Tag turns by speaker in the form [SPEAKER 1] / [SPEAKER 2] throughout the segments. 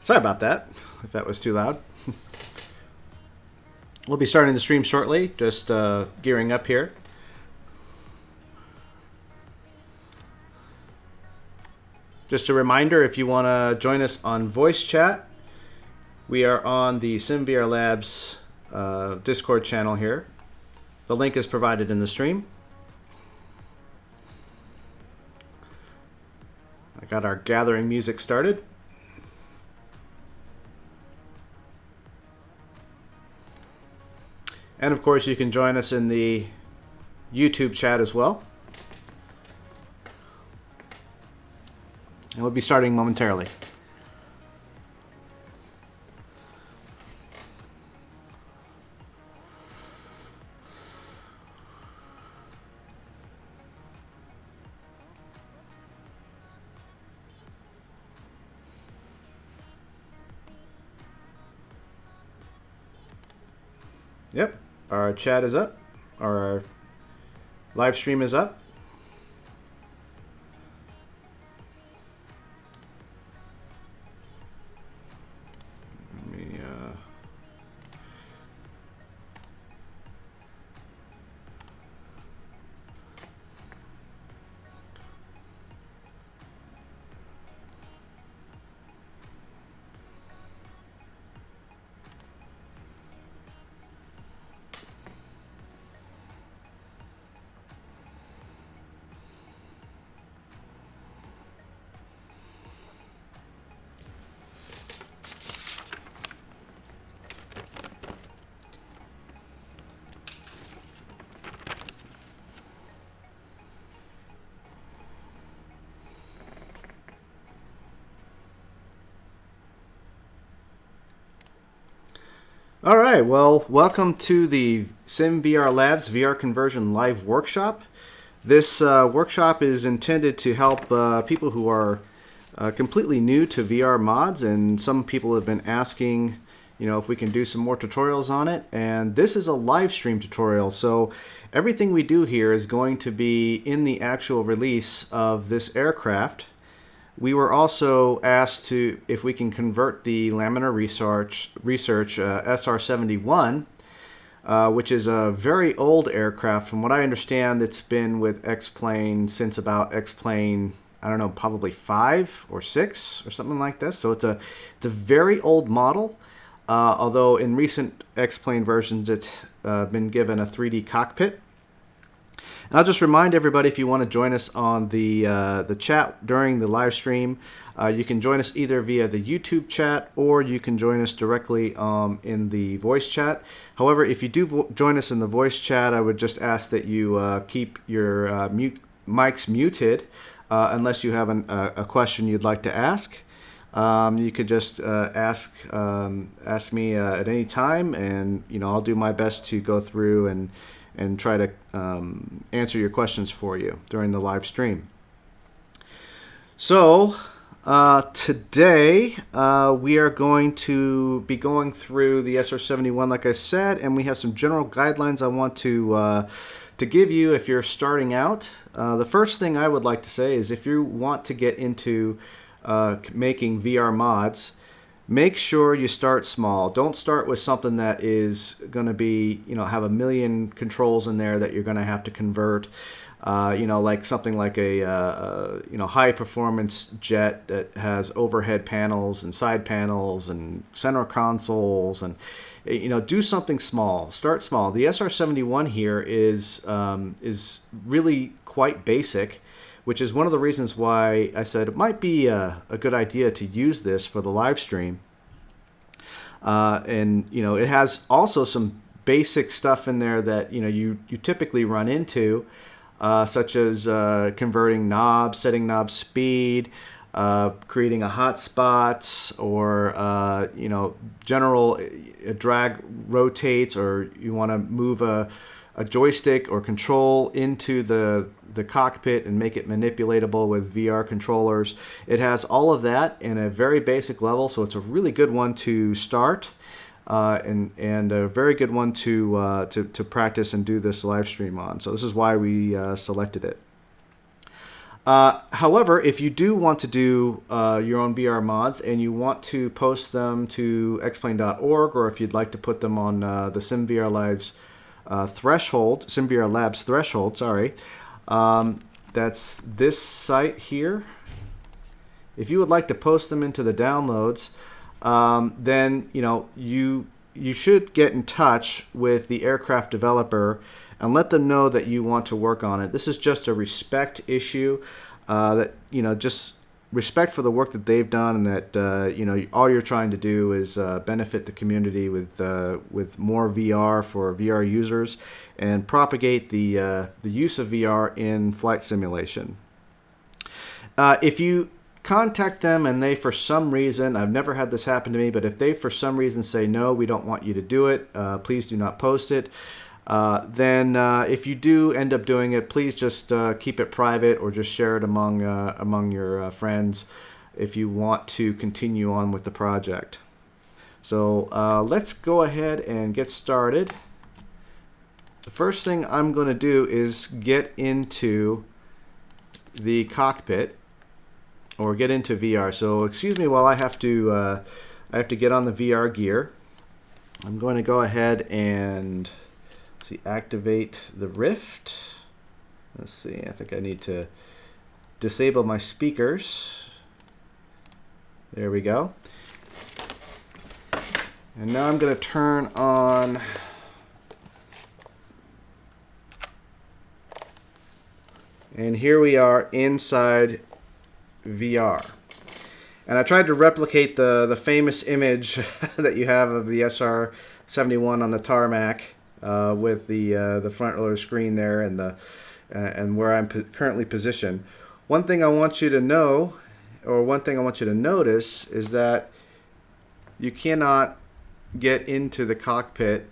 [SPEAKER 1] Sorry about that, if that was too loud. We'll be starting the stream shortly, just gearing up here. Just a reminder, if you want to join us on voice chat, we are on the SimVRlabs Discord channel here. The link is provided in the stream. I got our gathering music started. And of course, you can join us in the YouTube chat as well. And we'll be starting momentarily. Yep, our chat is up, our live stream is up. All right, well, welcome to the SimVRlabs VR Conversion Live Workshop. This workshop is intended to help people who are completely new to VR mods, and some people have been asking, if we can do some more tutorials on it. And this is a live stream tutorial, so everything we do here is going to be in the actual release of this aircraft. We were also asked if we can convert the laminar research SR-71, which is a very old aircraft. From what I understand, it's been with X-Plane since about X-Plane, I don't know, probably 5 or 6 or something like this. So it's a very old model, although in recent X-Plane versions it's been given a 3D cockpit. And I'll just remind everybody, if you want to join us on the chat during the live stream, you can join us either via the YouTube chat or you can join us directly in the voice chat. However, if you do join us in the voice chat, I would just ask that you keep your mics muted unless you have a question you'd like to ask. You could just ask me at any time, and I'll do my best to go through and try to answer your questions for you during the live stream. So today we are going to be going through the SR-71, like I said, and we have some general guidelines I want to give you if you're starting out. The first thing I would like to say is if you want to get into making VR mods, make sure you start small. Don't start with something that is going to be, have a million controls in there that you're going to have to convert. Like something like a high performance jet that has overhead panels and side panels and center consoles, and do something small. Start small. The SR-71 here is really quite basic, which is one of the reasons why I said it might be a good idea to use this for the live stream. It has also some basic stuff in there that you typically run into, such as converting knobs, setting knob speed, creating a hotspot, or general drag rotates, or you want to move a joystick or control into the cockpit and make it manipulatable with VR controllers. It has all of that in a very basic level, so it's a really good one to start, and a very good one to practice and do this live stream on. So this is why we selected it. However, if you do want to do your own VR mods and you want to post them to xplane.org, or if you'd like to put them on the SimVRlabs threshold, sorry, that's this site here. If you would like to post them into the downloads, then you should get in touch with the aircraft developer and let them know that you want to work on it. This is just a respect issue, that just respect for the work that they've done, and that all you're trying to do is benefit the community with more VR for VR users and propagate the use of VR in flight simulation. If you contact them and they, for some reason, I've never had this happen to me, but if they for some reason say no, we don't want you to do it, please do not post it, then if you do end up doing it, please just keep it private or just share it among your friends if you want to continue on with the project. So let's go ahead and get started. The first thing I'm going to do is get into the cockpit, or get into VR. So excuse me while I have to get on the VR gear. I'm going to go ahead and activate the Rift. Let's see, I think I need to disable my speakers. There we go. And now I'm going to turn on and here we are inside VR. And I tried to replicate the famous image that you have of the SR-71 on the tarmac with the front row screen there and where I'm currently positioned. One thing I want you to know, or one thing I want you to notice, is that you cannot get into the cockpit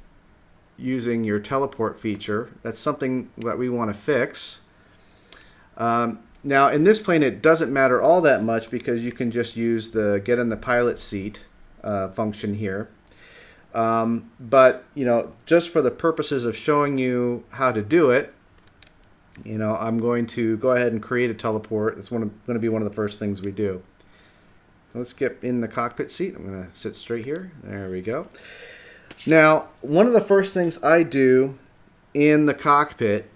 [SPEAKER 1] using your teleport feature. That's something that we want to fix. Now in this plane it doesn't matter all that much because you can just use the get in the pilot seat function here. But just for the purposes of showing you how to do it, I'm going to go ahead and create a teleport. It's going to be one of the first things we do. Let's get in the cockpit seat. I'm going to sit straight here. There we go. Now, one of the first things I do in the cockpit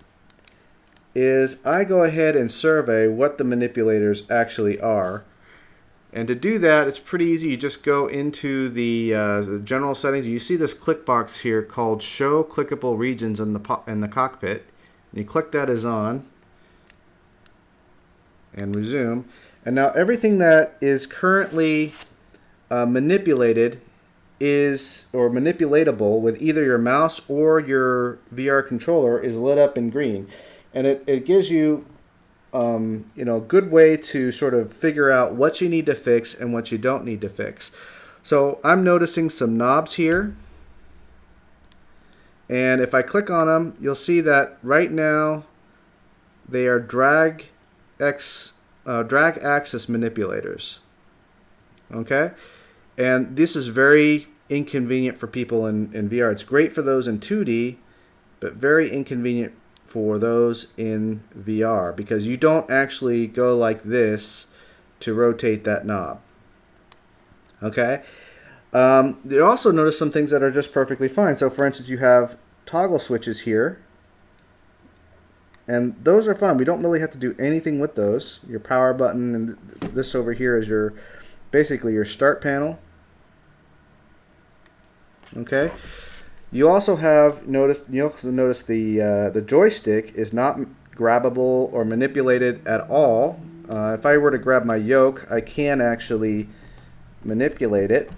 [SPEAKER 1] is I go ahead and survey what the manipulators actually are. And to do that, it's pretty easy. You just go into the general settings. You see this click box here called Show Clickable Regions in the cockpit. And you click that as on and resume. And now everything that is currently manipulated or manipulatable with either your mouse or your VR controller is lit up in green. And it gives you a good way to sort of figure out what you need to fix and what you don't need to fix. So I'm noticing some knobs here. And if I click on them, you'll see that right now they are drag axis manipulators. Okay? And this is very inconvenient for people in VR. It's great for those in 2D, but very inconvenient for those in VR because you don't actually go like this to rotate that knob. Okay? You also notice some things that are just perfectly fine. So for instance, you have toggle switches here, and those are fine. We don't really have to do anything with those. Your power button, and this over here is basically your start panel. Okay? You also notice the joystick is not grabbable or manipulated at all. If I were to grab my yoke, I can actually manipulate it.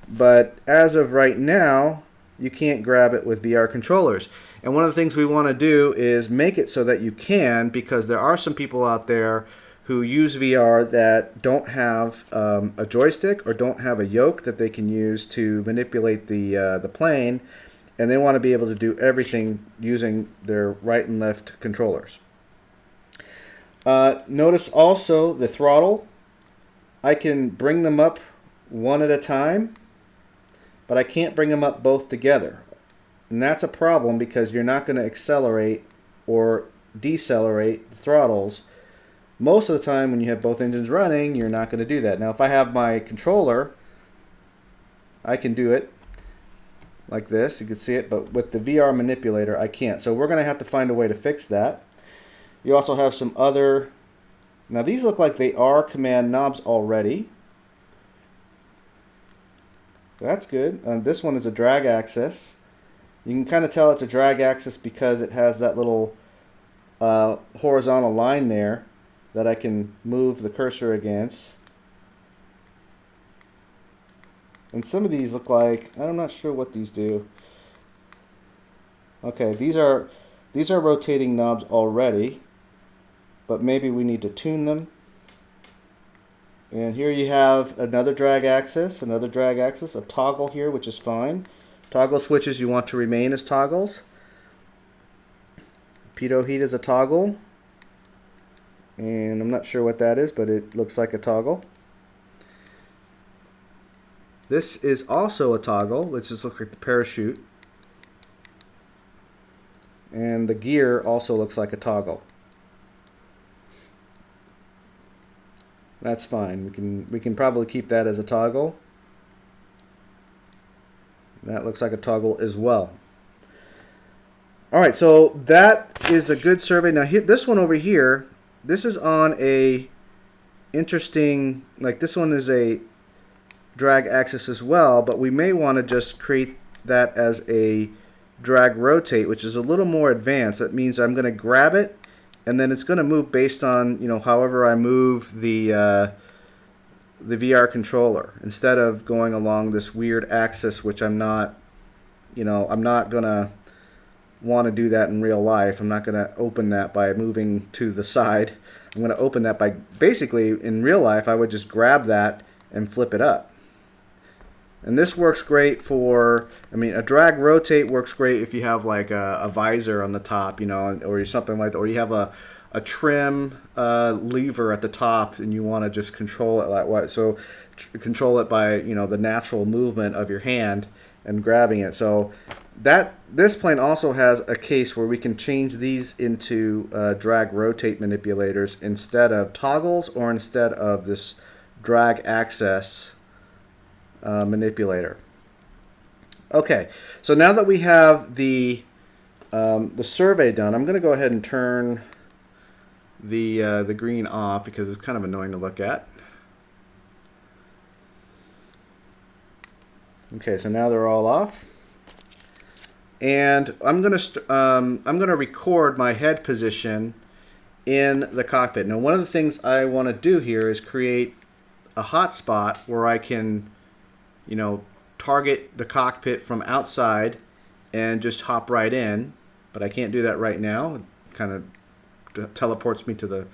[SPEAKER 1] But as of right now, you can't grab it with VR controllers. And one of the things we want to do is make it so that you can, because there are some people out there who use VR that don't have a joystick or don't have a yoke that they can use to manipulate the plane, and they want to be able to do everything using their right and left controllers. Notice also the throttle. I can bring them up one at a time, but I can't bring them up both together. And that's a problem because you're not going to accelerate or decelerate the throttles. Most of the time when you have both engines running, you're not going to do that. Now if I have my controller, I can do it like this. You can see it, but with the VR manipulator, I can't. So we're going to have to find a way to fix that. You also have some other... Now these look like they are command knobs already. That's good. And this one is a drag axis. You can kind of tell it's a drag axis because it has that little horizontal line there that I can move the cursor against. And some of these look like, I'm not sure what these do. Okay, these are rotating knobs already, but maybe we need to tune them. And here you have another drag axis, a toggle here, which is fine. Toggle switches you want to remain as toggles. Pitot heat is a toggle. And I'm not sure what that is, but it looks like a toggle. This is also a toggle, which just looks like the parachute. And the gear also looks like a toggle. That's fine. We can probably keep that as a toggle. That looks like a toggle as well. All right, so that is a good survey. Now here, this one over here, this is on a interesting, like this one is a drag axis as well, but we may want to just create that as a drag rotate, which is a little more advanced. That means I'm going to grab it, and then it's going to move based on, you know, however I move the VR controller, instead of going along this weird axis, which I'm not, you know, I'm not going to want to do that in real life. I'm not going to open that by moving to the side. I'm going to open that by, basically, in real life, I would just grab that and flip it up. And this works great for, I mean, a drag rotate works great if you have like a visor on the top, you know, or something like that, or you have a trim lever at the top and you want to just control it like what, so control it by, you know, the natural movement of your hand and grabbing it. So this plane also has a case where we can change these into drag rotate manipulators instead of toggles or instead of this drag axis manipulator. Okay, so now that we have the survey done, I'm going to go ahead and turn the green off because it's kind of annoying to look at. Okay, so now they're all off, and I'm going to record my head position in the cockpit. Now, one of the things I want to do here is create a hotspot where I can, you know, target the cockpit from outside and just hop right in, but I can't do that right now. It kind of teleports me to the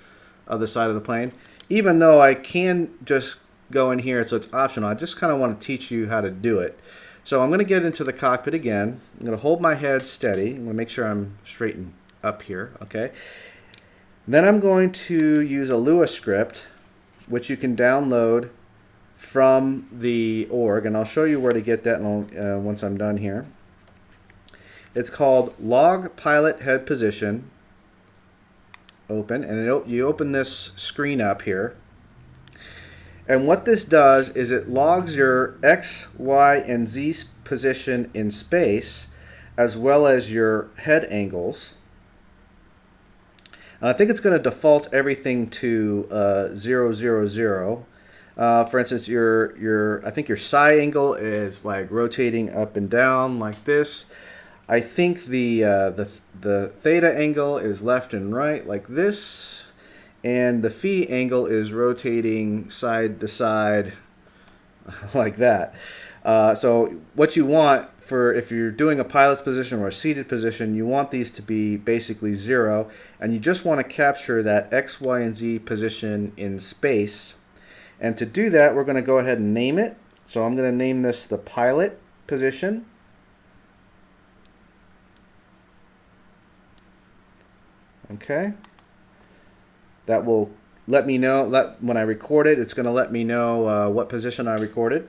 [SPEAKER 1] other side of the plane, even though I can just go in here, so it's optional. I just kind of want to teach you how to do it. So I'm going to get into the cockpit again. I'm going to hold my head steady. I'm going to make sure I'm straightened up here, okay? Then I'm going to use a Lua script, which you can download from the org, and I'll show you where to get that once I'm done here. It's called Log Pilot Head Position. Open, and you open this screen up here. And what this does is it logs your X, Y, and Z position in space, as well as your head angles. And I think it's going to default everything to 0, 0, 0. For instance, I think your psi angle is like rotating up and down like this. I think the theta angle is left and right like this, and the phi angle is rotating side to side like that. So what you want for, if you're doing a pilot's position or a seated position, you want these to be basically 0, and you just want to capture that X, Y, and Z position in space. And to do that, we're going to go ahead and name it. So I'm going to name this the pilot position. Okay. That will let me know, when I record it, it's going to let me know what position I recorded.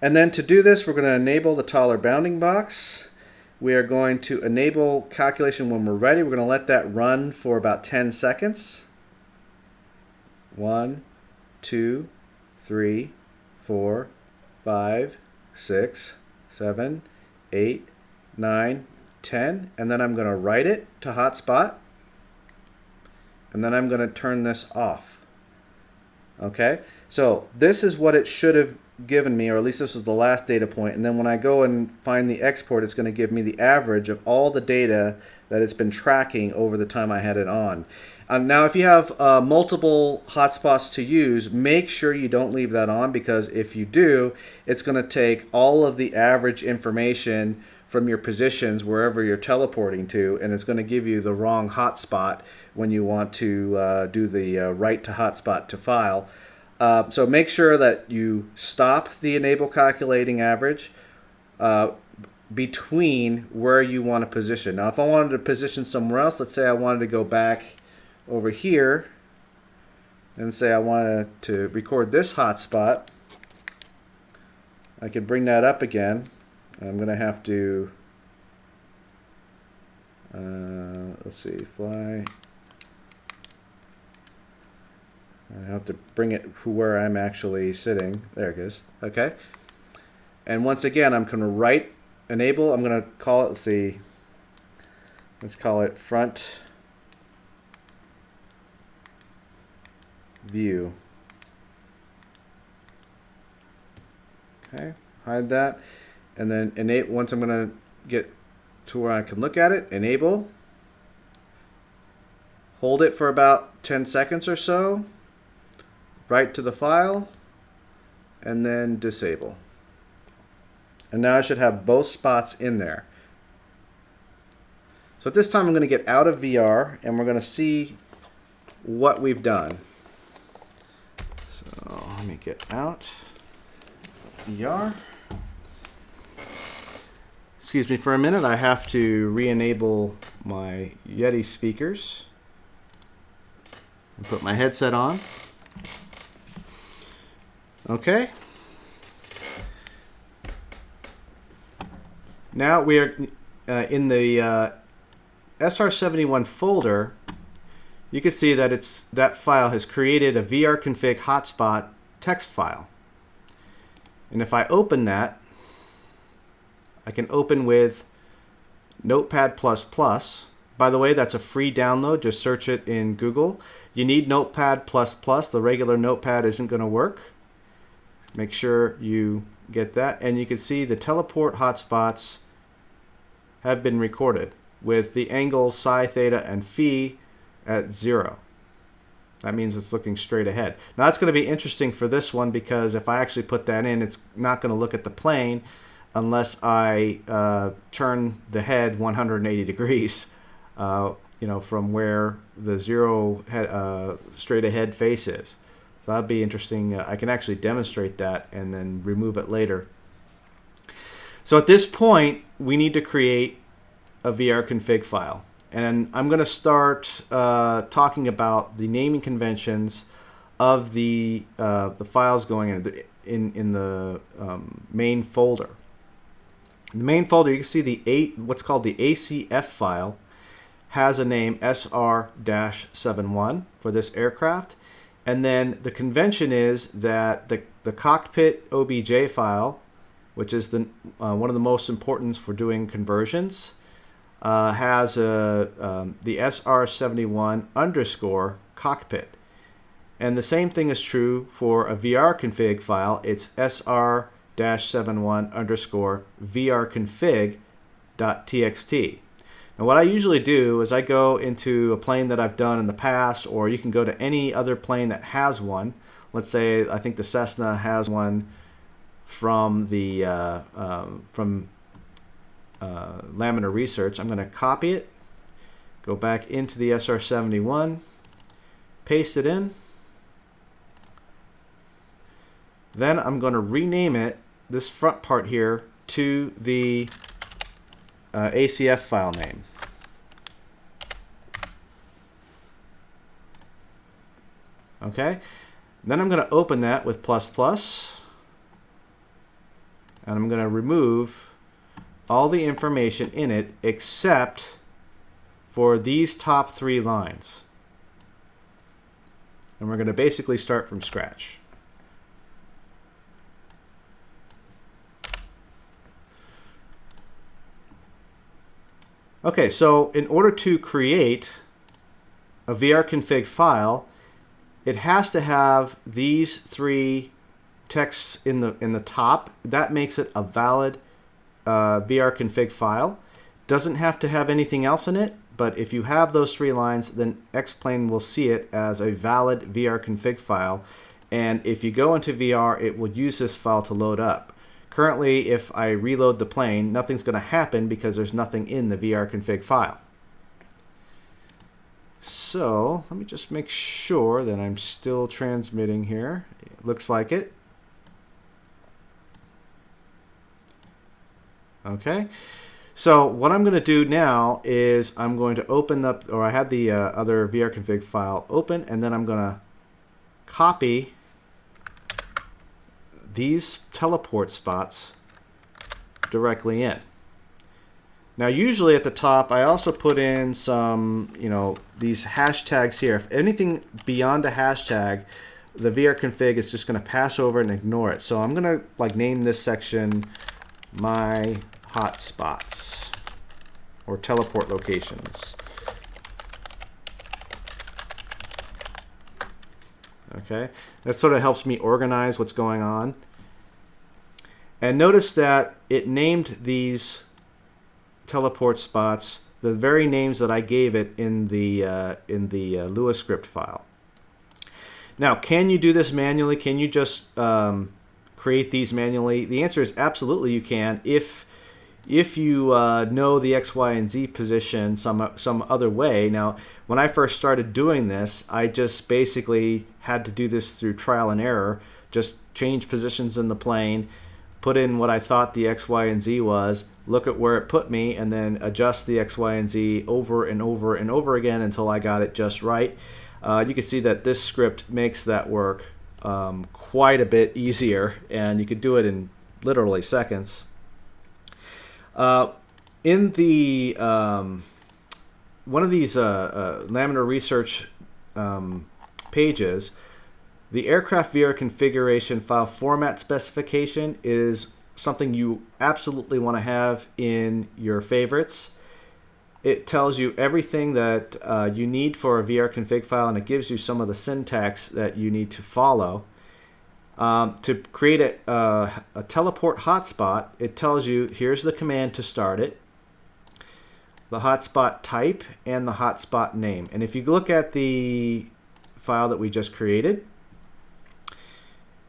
[SPEAKER 1] And then to do this, we're going to enable the taller bounding box. we are going to enable calculation when we're ready. We're going to let that run for about 10 seconds. 1, 2, 3, 4, 5, 6, 7, 8, 9, 10. And then I'm going to write it to hotspot. And then I'm going to turn this off. Okay, so this is what it should have given me, or at least this was the last data point. And then when I go and find the export, it's going to give me the average of all the data that it's been tracking over the time I had it on. Now, if you have multiple hotspots to use, make sure you don't leave that on, because if you do, it's going to take all of the average information from your positions wherever you're teleporting to, and it's going to give you the wrong hotspot when you want to do the write to hotspot to file. So make sure that you stop the enable calculating average between where you want to position. Now, if I wanted to position somewhere else, let's say I wanted to go back over here and say I wanted to record this hotspot, I could bring that up again. I'm going to have to, let's see, fly. I have to bring it to where I'm actually sitting. There it is. Okay. And once again, I'm going to write enable. I'm going to call it, let's see, let's call it front view. Okay, hide that. And then enable, once I'm going to get to where I can look at it, enable. Hold it for about 10 seconds or so. Write to the file. And then disable. And now I should have both spots in there. So at this time I'm going to get out of VR and we're going to see what we've done. So let me get out VR. Excuse me for a minute, I have to re-enable my Yeti speakers and put my headset on. Okay. Now we are in the SR71 folder. You can see that that file has created a vrconfig hotspot text file. And if I open that, I can open with Notepad++. By the way, that's a free download. Just search it in Google. You need Notepad++. The regular Notepad isn't going to work. Make sure you get that. And you can see the teleport hotspots have been recorded with the angles psi, theta, and phi at 0. That means it's looking straight ahead. Now that's going to be interesting for this one, because if I actually put that in, it's not going to look at the plane unless I turn the head 180 degrees, you know, from where the 0 head, straight ahead face is. So that'd be interesting. I can actually demonstrate that and then remove it later. So at this point, we need to create a vrconfig file. And I'm going to start talking about the naming conventions of the files going in the main folder. In the main folder, you can see what's called the ACF file has a name SR-71 for this aircraft. And then the convention is that the Cockpitobj file, which is one of the most important for doing conversions, has the SR71 underscore cockpit. And the same thing is true for a vrconfig file. It's SR-71 underscore vrconfig.txt. Now what I usually do is I go into a plane that I've done in the past, or you can go to any other plane that has one. Let's say I think the Cessna has one from the Laminar Research. I'm going to copy it, go back into the SR71, paste it in. Then I'm going to rename it, this front part here, to the ACF file name. Okay, then I'm going to open that with ++, and I'm going to remove all the information in it except for these top 3 lines. And we're going to basically start from scratch. Okay, so in order to create a vrconfig file, it has to have these 3 texts in the top. That makes it a valid vrconfig file. Doesn't have to have anything else in it, but if you have those 3 lines, then Xplane will see it as a valid vrconfig file. And if you go into VR, it will use this file to load up. Currently, if I reload the plane, nothing's going to happen because there's nothing in the vrconfig file. So let me just make sure that I'm still transmitting here. It looks like it. Okay. So what I'm going to do now is I'm going to open up, or I had the other vrconfig file open, and then I'm going to copy these teleport spots directly in. Now usually at the top I also put in some, these hashtags here. If anything beyond a hashtag, the vrconfig is just going to pass over and ignore it. So I'm going to name this section my hotspots or teleport locations. Okay, that sort of helps me organize what's going on. And notice that it named these teleport spots the very names that I gave it in the Lua script file. Now, can you do this manually? Can you just create these manually? The answer is absolutely you can if you know the X, Y, and Z position some other way. Now, when I first started doing this, I just basically had to do this through trial and error. Just change positions in the plane, put in what I thought the X, Y, and Z was, look at where it put me, and then adjust the X, Y, and Z over and over and over again until I got it just right. You can see that this script makes that work quite a bit easier, and you could do it in literally seconds. In the one of these Laminar research pages, the aircraft VR configuration file format specification is something you absolutely want to have in your favorites. It tells you everything that you need for a VR config file, and it gives you some of the syntax that you need to follow. To create a teleport hotspot, it tells you here's the command to start it, the hotspot type, and the hotspot name. And if you look at the file that we just created,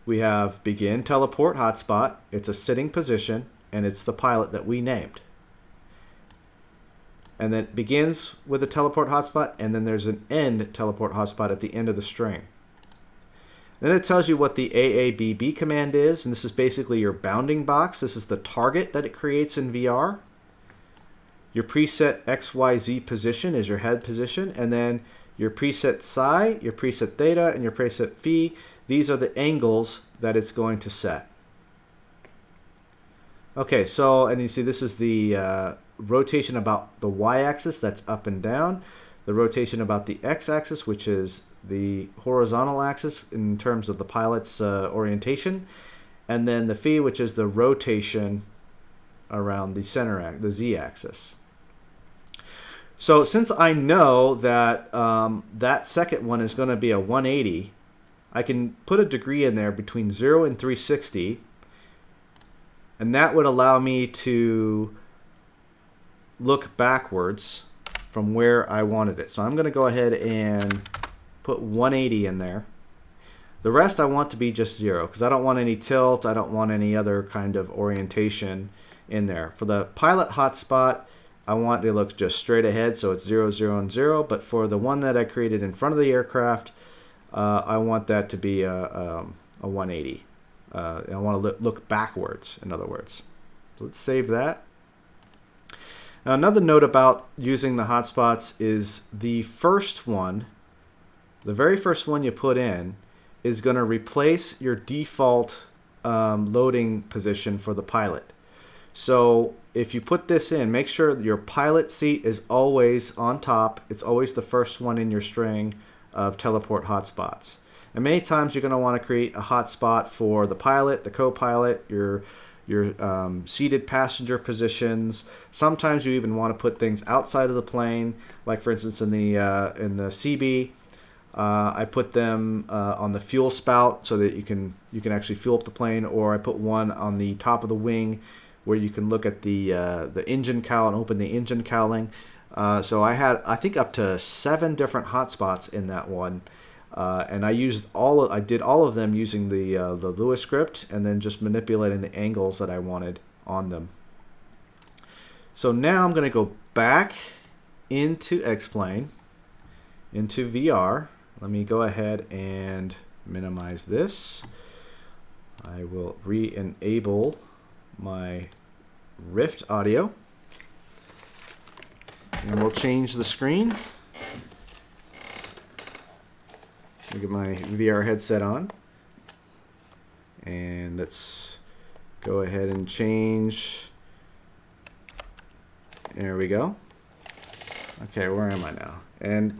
[SPEAKER 1] we have begin teleport hotspot. It's a sitting position, and it's the pilot that we named. And then it begins with a teleport hotspot, and then there's an end teleport hotspot at the end of the string. Then it tells you what the AABB command is, and this is basically your bounding box. This is the target that it creates in VR. Your preset XYZ position is your head position, and then your preset psi, your preset theta, and your preset phi. These are the angles that it's going to set. Okay, so, and you see this is the rotation about the y-axis, that's up and down. The rotation about the x-axis, which is the horizontal axis in terms of the pilot's orientation. And then the phi, which is the rotation around the center, the z-axis. So since I know that that second one is going to be a 180, I can put a degree in there between 0 and 360, and that would allow me to look backwards from where I wanted it. So I'm going to go ahead and put 180 in there. The rest I want to be just 0 because I don't want any tilt, I don't want any other kind of orientation in there. For the pilot hotspot, I want it to look just straight ahead, so it's 0, 0, and 0. But for the one that I created in front of the aircraft, I want that to be a 180. I want to look backwards, in other words. So let's save that. Now, another note about using the hotspots is the first one, the very first one you put in, is going to replace your default loading position for the pilot. So if you put this in, make sure that your pilot seat is always on top. It's always the first one in your string of teleport hotspots. And many times you're going to want to create a hotspot for the pilot, the co-pilot, your seated passenger positions. Sometimes you even want to put things outside of the plane, like for instance in the CB. I put them on the fuel spout so that you can actually fuel up the plane, or I put one on the top of the wing where you can look at the engine cowl and open the engine cowling. So I had, I think, up to 7 different hotspots in that one. And I did all of them using the Lewis script, and then just manipulating the angles that I wanted on them. So now I'm going to go back into X-Plane, into VR. Let me go ahead and minimize this. I will re-enable my Rift audio, and we'll change the screen. Get my VR headset on, and let's go ahead and change. There we go. Okay, where am I now? And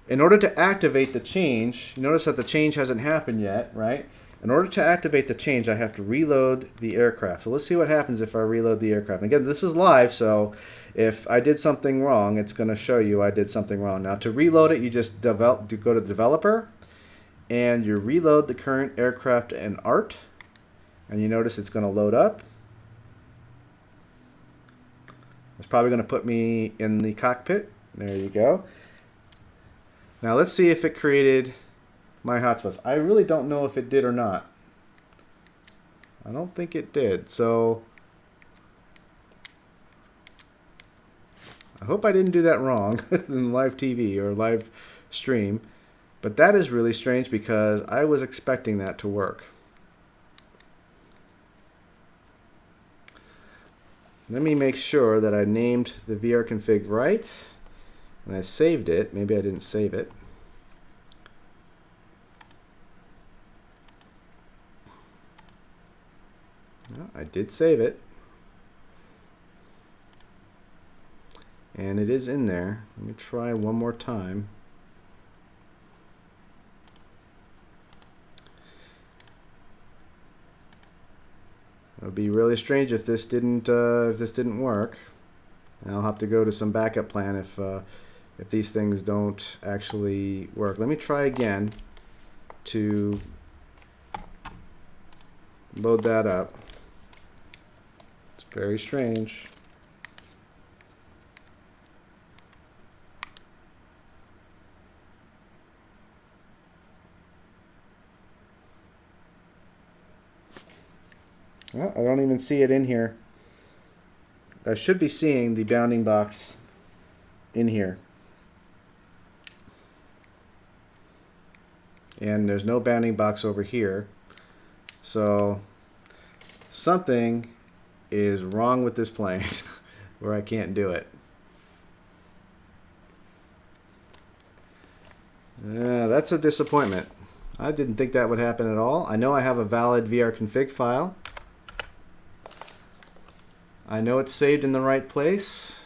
[SPEAKER 1] in order to activate the change, you notice that the change hasn't happened yet, right? In order to activate the change, I have to reload the aircraft. So let's see what happens if I reload the aircraft. And again, this is live, so if I did something wrong, it's going to show you I did something wrong. Now, to reload it, you just go to Developer, and you reload the current aircraft and art, and you notice it's going to load up. It's probably going to put me in the cockpit. There you go. Now let's see if it created my hotspots. I really don't know if it did or not. I don't think it did. So I hope I didn't do that wrong in live TV or live stream. But that is really strange because I was expecting that to work. Let me make sure that I named the VR config right, and I saved it. Maybe I didn't save it. No, I did save it. And it is in there. Let me try one more time. It would be really strange if this didn't work. And I'll have to go to some backup plan if these things don't actually work. Let me try again to load that up. It's very strange. Well, I don't even see it in here. I should be seeing the bounding box in here. And there's no bounding box over here. So something is wrong with this plane where I can't do it. That's a disappointment. I didn't think that would happen at all. I know I have a valid VR config file. I know it's saved in the right place.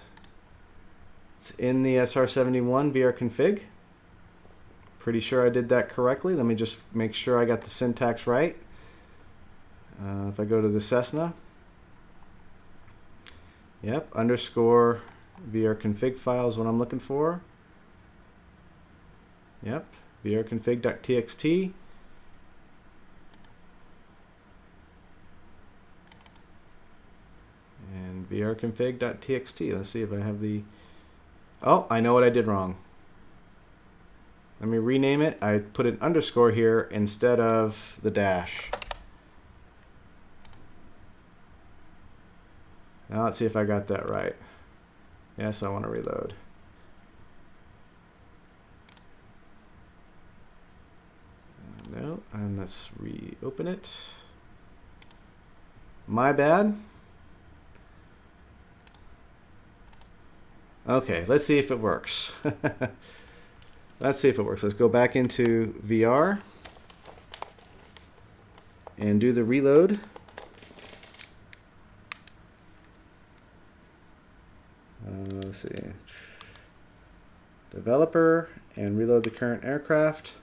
[SPEAKER 1] It's in the SR71 VR config. Pretty sure I did that correctly. Let me just make sure I got the syntax right. If I go to the Cessna. Yep, underscore VR config file is what I'm looking for. Yep, vrconfig.txt. And vrconfig.txt. Let's see if I have the... Oh, I know what I did wrong. Let me rename it. I put an underscore here instead of the dash. Now let's see if I got that right. Yes, I want to reload. No, and let's reopen it. My bad. Okay, let's see if it works. Let's see if it works. Let's go back into VR and do the reload. Let's see. Developer and reload the current aircraft.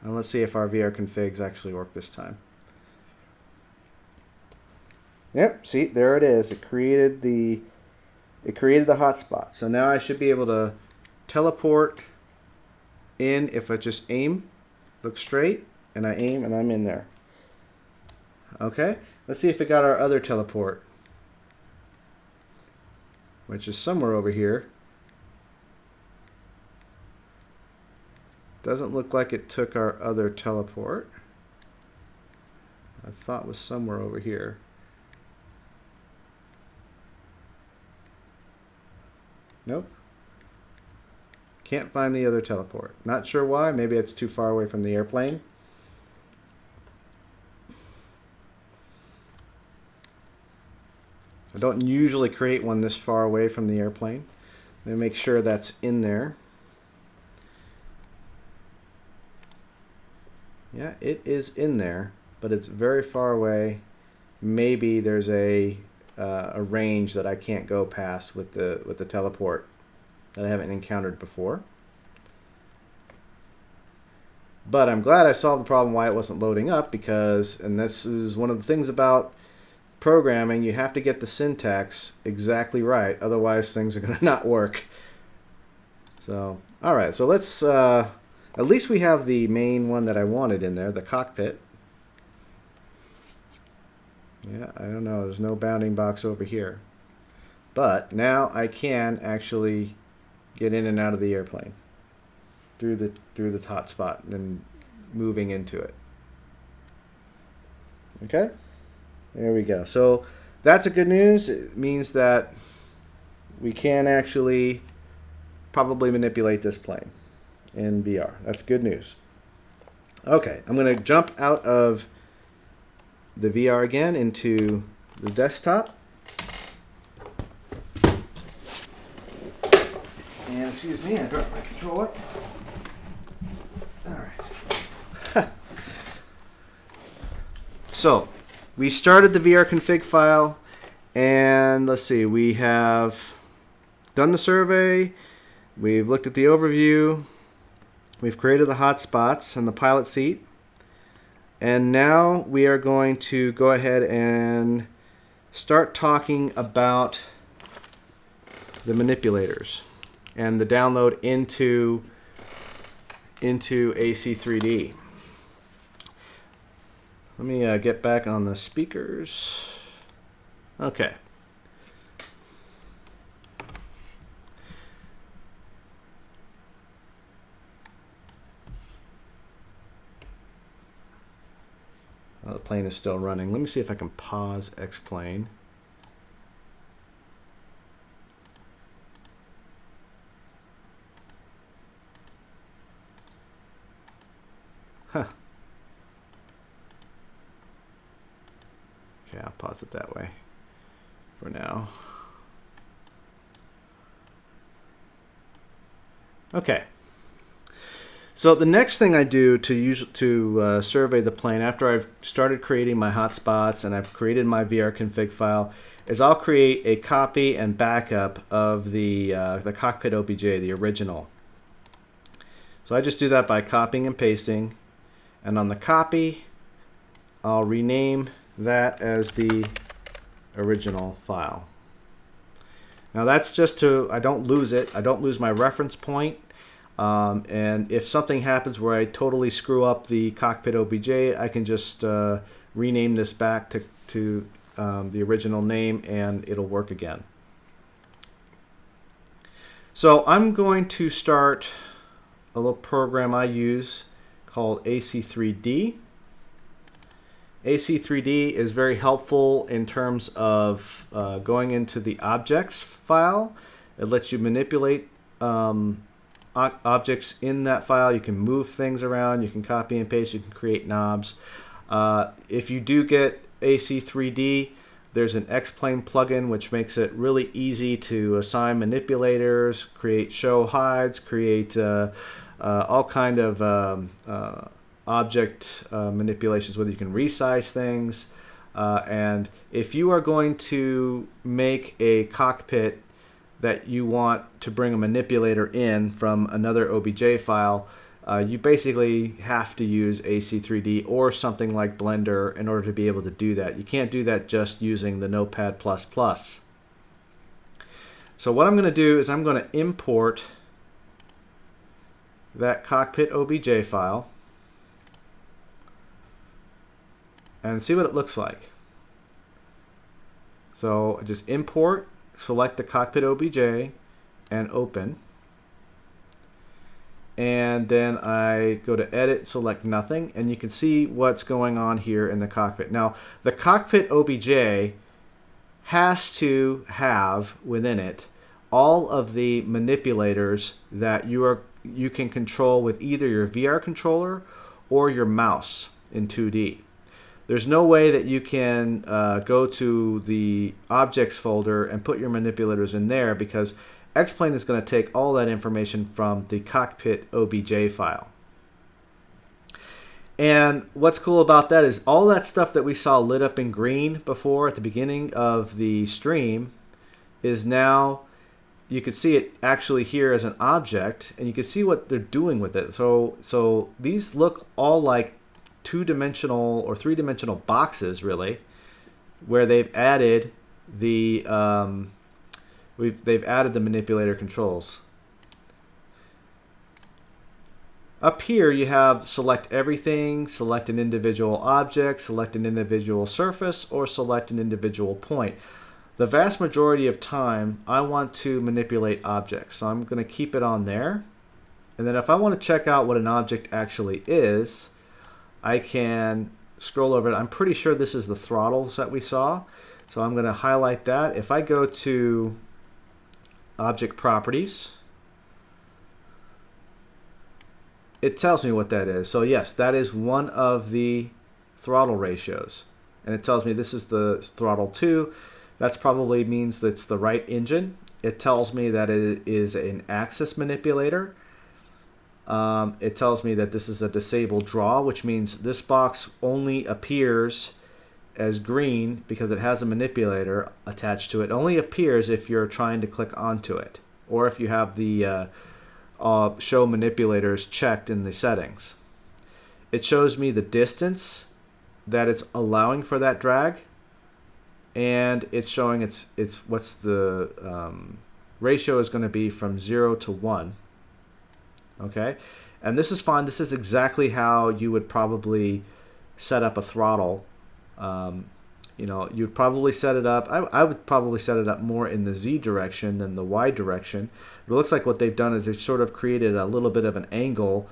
[SPEAKER 1] And let's see if our VR configs actually work this time. Yep, see, there it is. It created the hotspot. So now I should be able to teleport in if I just aim, look straight, and I aim and I'm in there. Okay, let's see if it got our other teleport, which is somewhere over here. Doesn't look like it took our other teleport. I thought it was somewhere over here. Nope. Can't find the other teleport. Not sure why. Maybe it's too far away from the airplane. I don't usually create one this far away from the airplane. Let me make sure that's in there. Yeah, it is in there, but it's very far away. Maybe there's a range that I can't go past with the teleport that I haven't encountered before. But I'm glad I solved the problem why it wasn't loading up, because, and this is one of the things about programming, you have to get the syntax exactly right, otherwise things are going to not work. So, all right, so let's, at least we have the main one that I wanted in there, the cockpit. Yeah, I don't know, there's no bounding box over here. But now I can actually get in and out of the airplane through the hotspot and moving into it. Okay? There we go. So that's a good news. It means that we can actually probably manipulate this plane in VR. That's good news. Okay, I'm going to jump out of the VR again into the desktop. And excuse me, I dropped my controller. All right. So we started the VR config file, and let's see, we have done the survey, we've looked at the overview, we've created the hotspots and the pilot seat, and now we are going to go ahead and start talking about the manipulators and the download into AC3D. Let me get back on the speakers. Okay. Well, the plane is still running. Let me see if I can pause X-Plane. Huh. Okay, I'll pause it that way for now. Okay. So the next thing I do to survey the plane after I've started creating my hotspots and I've created my VR config file is I'll create a copy and backup of the Cockpitobj, the original. So I just do that by copying and pasting, and on the copy I'll rename that as the original file. Now that's just to, I don't lose it, I don't lose my reference point. And if something happens where I totally screw up the Cockpitobj, I can just rename this back to the original name and it'll work again. So I'm going to start a little program I use called AC3D. AC3D is very helpful in terms of going into the objects file. It lets you manipulate objects in that file. You can move things around, you can copy and paste, you can create knobs. If you do get AC3D, there's an X-Plane plugin which makes it really easy to assign manipulators, create show hides, create all kind of object manipulations, whether you can resize things. And if you are going to make a cockpit that you want to bring a manipulator in from another OBJ file, you basically have to use AC3D or something like Blender in order to be able to do that. You can't do that just using the Notepad++. So what I'm going to do is I'm going to import that Cockpitobj file and see what it looks like. So just import, select the Cockpitobj and open. And then I go to edit, select nothing, and you can see what's going on here in the cockpit. Now, the Cockpitobj has to have within it all of the manipulators that you can control with either your VR controller or your mouse in 2D. There's no way that you can go to the objects folder and put your manipulators in there, because Xplane is going to take all that information from the Cockpitobj file. And what's cool about that is all that stuff that we saw lit up in green before at the beginning of the stream is now, you could see it actually here as an object, and you can see what they're doing with it. So these look all like two-dimensional or three-dimensional boxes, really, where they've added the they've added the manipulator controls. Up here you have select everything, select an individual object, select an individual surface, or select an individual point. The vast majority of time I want to manipulate objects, so I'm going to keep it on there. And then if I want to check out what an object actually is, I can scroll over it. I'm pretty sure this is the throttles that we saw, so I'm going to highlight that. If I go to Object Properties, it tells me what that is. So yes, that is one of the throttle ratios, and it tells me this is the throttle 2. That probably means that's the right engine. It tells me that it is an axis manipulator. It tells me that this is a disable draw, which means this box only appears as green because it has a manipulator attached to it. It only appears if you're trying to click onto it, or if you have the show manipulators checked in the settings. It shows me the distance that it's allowing for that drag, and it's showing it's what's the ratio is going to be from 0 to 1. Okay, and this is fine. This is exactly how you would probably set up a throttle. You know, you'd probably set it up. I would probably set it up more in the Z direction than the Y direction. But it looks like what they've done is they've sort of created a little bit of an angle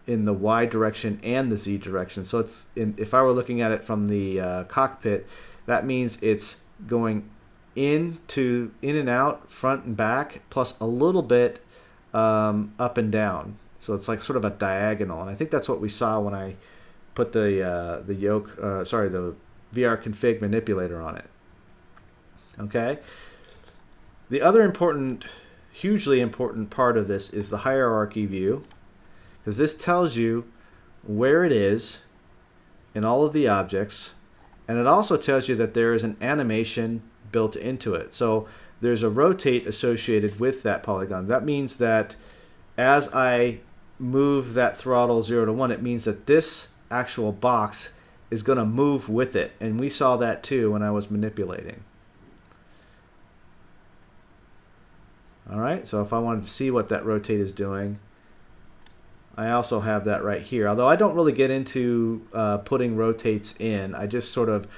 [SPEAKER 1] in the Y direction and the Z direction. So it's if I were looking at it from the cockpit, that means it's going in and out, front and back, plus a little bit up and down. So it's like sort of a diagonal, and I think that's what we saw when I put the VR config manipulator on it. Okay. The other important, hugely important part of this is the hierarchy view, because this tells you where it is in all of the objects, and it also tells you that there is an animation built into it. So there's a rotate associated with that polygon. That means that as I move that throttle 0 to 1, it means that this actual box is going to move with it, and we saw that too when I was manipulating. Alright, so if I wanted to see what that rotate is doing, I also have that right here. Although I don't really get into putting rotates in, I just sort of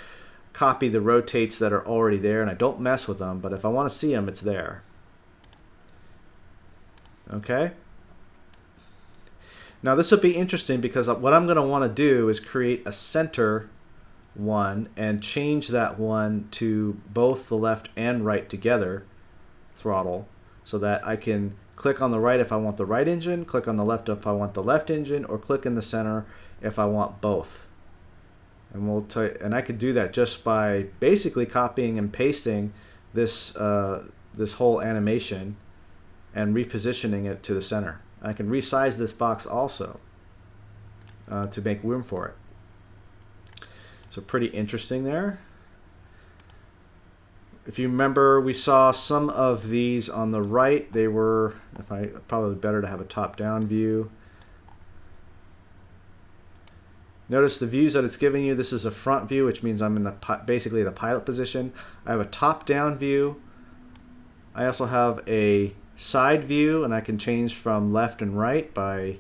[SPEAKER 1] copy the rotates that are already there, and I don't mess with them, but if I want to see them, it's there. Okay? Now this will be interesting, because what I'm going to want to do is create a center one and change that one to both the left and right together throttle, so that I can click on the right if I want the right engine, click on the left if I want the left engine, or click in the center if I want both. And I could do that just by basically copying and pasting this this whole animation and repositioning it to the center. I can resize this box also to make room for it. So pretty interesting there. if you remember, we saw some of these on the right. They were, probably better to have a top-down view. Notice the views that it's giving you. This is a front view, which means I'm in basically the pilot position. I have a top-down view. I also have a side view, and I can change from left and right by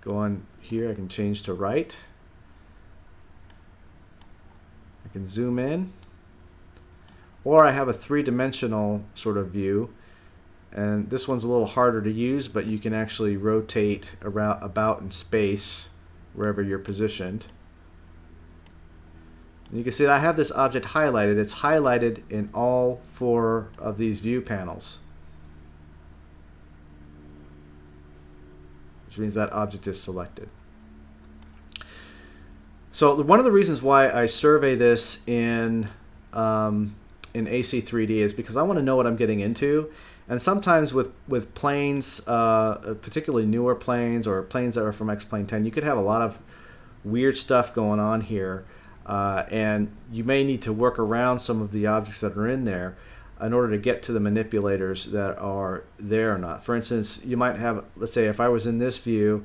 [SPEAKER 1] going here. I can change to right. I can zoom in. Or I have a three-dimensional sort of view. And this one's a little harder to use, but you can actually rotate about in space wherever you're positioned. And you can see that I have this object highlighted. It's highlighted in all 4 of these view panels, which means that object is selected. So one of the reasons why I survey this in AC3D is because I want to know what I'm getting into. And sometimes with planes, particularly newer planes or planes that are from X-Plane 10, you could have a lot of weird stuff going on here. And you may need to work around some of the objects that are in there in order to get to the manipulators that are there or not. For instance, you might have, let's say if I was in this view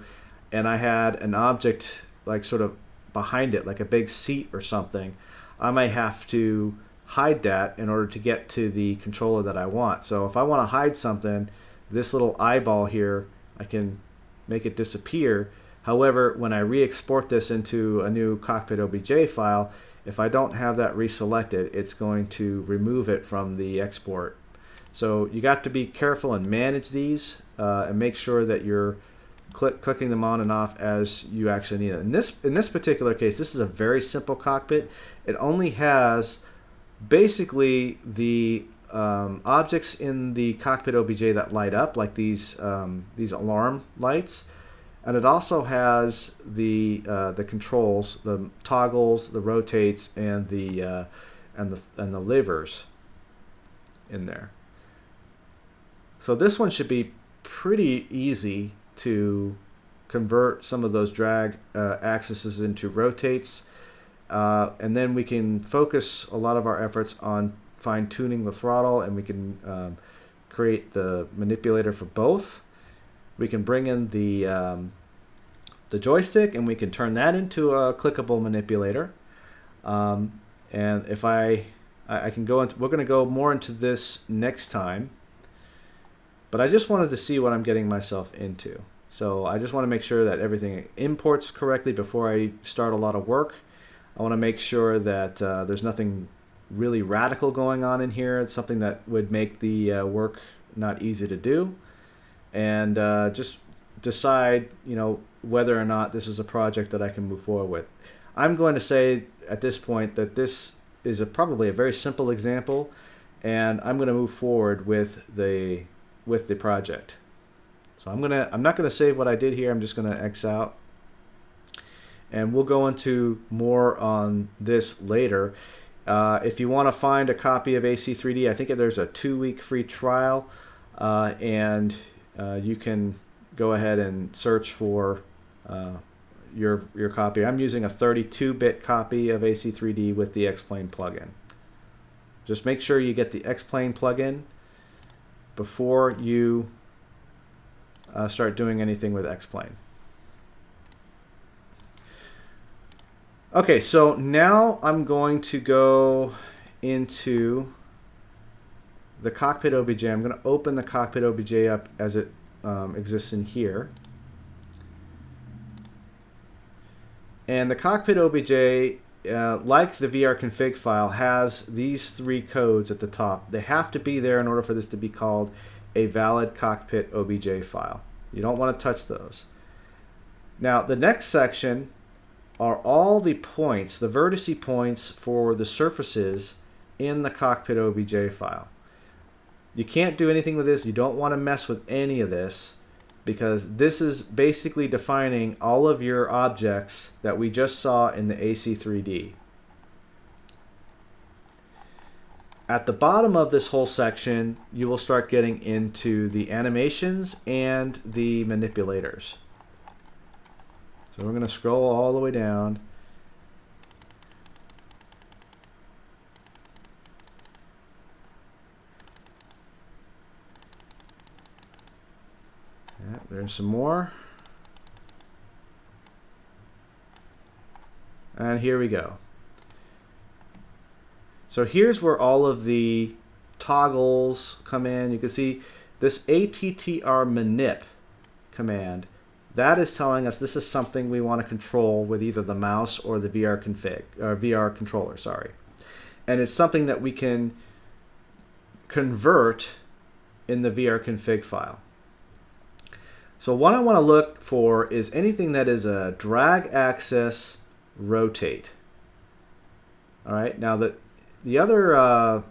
[SPEAKER 1] and I had an object like sort of behind it, like a big seat or something, I may have to hide that in order to get to the controller that I want. So if I want to hide something, this little eyeball here, I can make it disappear. However, when I re-export this into a new Cockpitobj file, if I don't have that reselected, it's going to remove it from the export. So you got to be careful and manage these and make sure that you're clicking them on and off as you actually need it. In this particular case, this is a very simple cockpit. It only has basically the objects in the Cockpitobj that light up, like these alarm lights, and it also has the controls, the toggles, the rotates, and the levers in there. So this one should be pretty easy to convert some of those drag axes into rotates. And then we can focus a lot of our efforts on fine-tuning the throttle, and we can create the manipulator for both. We can bring in the joystick, and we can turn that into a clickable manipulator. And if I can go into, we're going to go more into this next time. But I just wanted to see what I'm getting myself into. So I just want to make sure that everything imports correctly before I start a lot of work. I want to make sure that there's nothing really radical going on in here. It's something that would make the work not easy to do. And just decide, whether or not this is a project that I can move forward with. I'm going to say at this point that this is probably a very simple example, and I'm going to move forward with the project. So I'm not going to save what I did here. I'm just going to X out. And we'll go into more on this later. If you want to find a copy of AC3D, I think there's a 2-week free trial, and you can go ahead and search for your copy. I'm using a 32-bit copy of AC3D with the X-Plane plugin. Just make sure you get the X-Plane plugin before you start doing anything with X-Plane. Okay, so now I'm going to go into the Cockpitobj. I'm going to open the Cockpitobj up as it exists in here. And the Cockpitobj, like the vrconfig file, has these 3 codes at the top. They have to be there in order for this to be called a valid Cockpitobj file. You don't want to touch those. Now, the next section are all the points, the vertice points for the surfaces in the Cockpitobj file. You can't do anything with this. You don't want to mess with any of this, because this is basically defining all of your objects that we just saw in the AC3D. At the bottom of this whole section, you will start getting into the animations and the manipulators. So we're going to scroll all the way down. There's some more. And here we go. So here's where all of the toggles come in. You can see this attr manip command. That is telling us this is something we want to control with either the mouse or the VR config or VR controller, sorry. And it's something that we can convert in the VR config file. So what I want to look for is anything that is a drag axis rotate. All right, now the other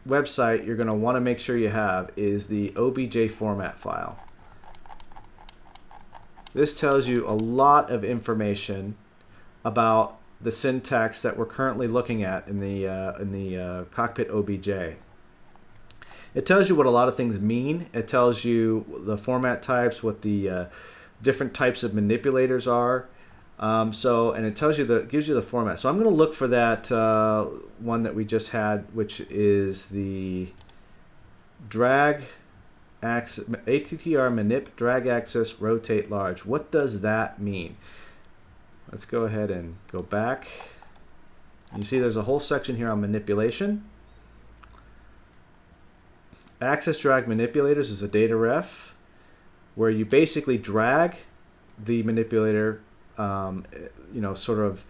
[SPEAKER 1] website you're going to want to make sure you have is the OBJ format file. This tells you a lot of information about the syntax that we're currently looking at in the Cockpit OBJ. It tells you what a lot of things mean. It tells you the format types, what the different types of manipulators are. And it tells you gives you the format. So I'm going to look for that one that we just had, which is the drag axis, attr manip drag axis rotate large. What does that mean? Let's go ahead and go back. You see there's a whole section here on manipulation. Axis drag manipulators is a data ref where you basically drag the manipulator, you know, sort of,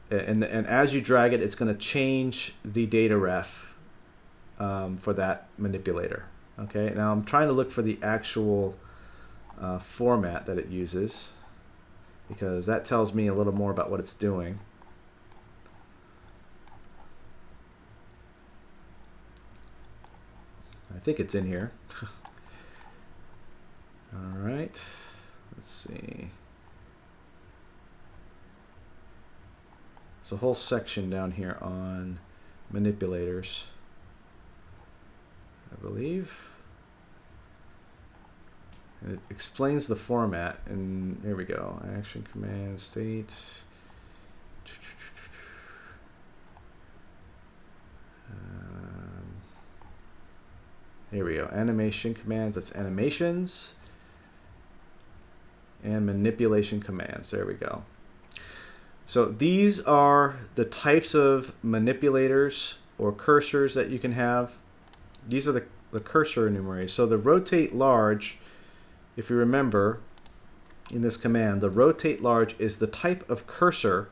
[SPEAKER 1] and as you drag it, it's going to change the data ref for that manipulator. Okay, now I'm trying to look for the actual format that it uses, because that tells me a little more about what it's doing. I think it's in here. All right, let's see. There's a whole section down here on manipulators, I believe. And it explains the format, and here we go. Action command state. Here we go. Animation commands. That's animations. And manipulation commands. There we go. So these are the types of manipulators or cursors that you can have. These are the cursor enumerators. So the rotate large, if you remember in this command, the rotate large is the type of cursor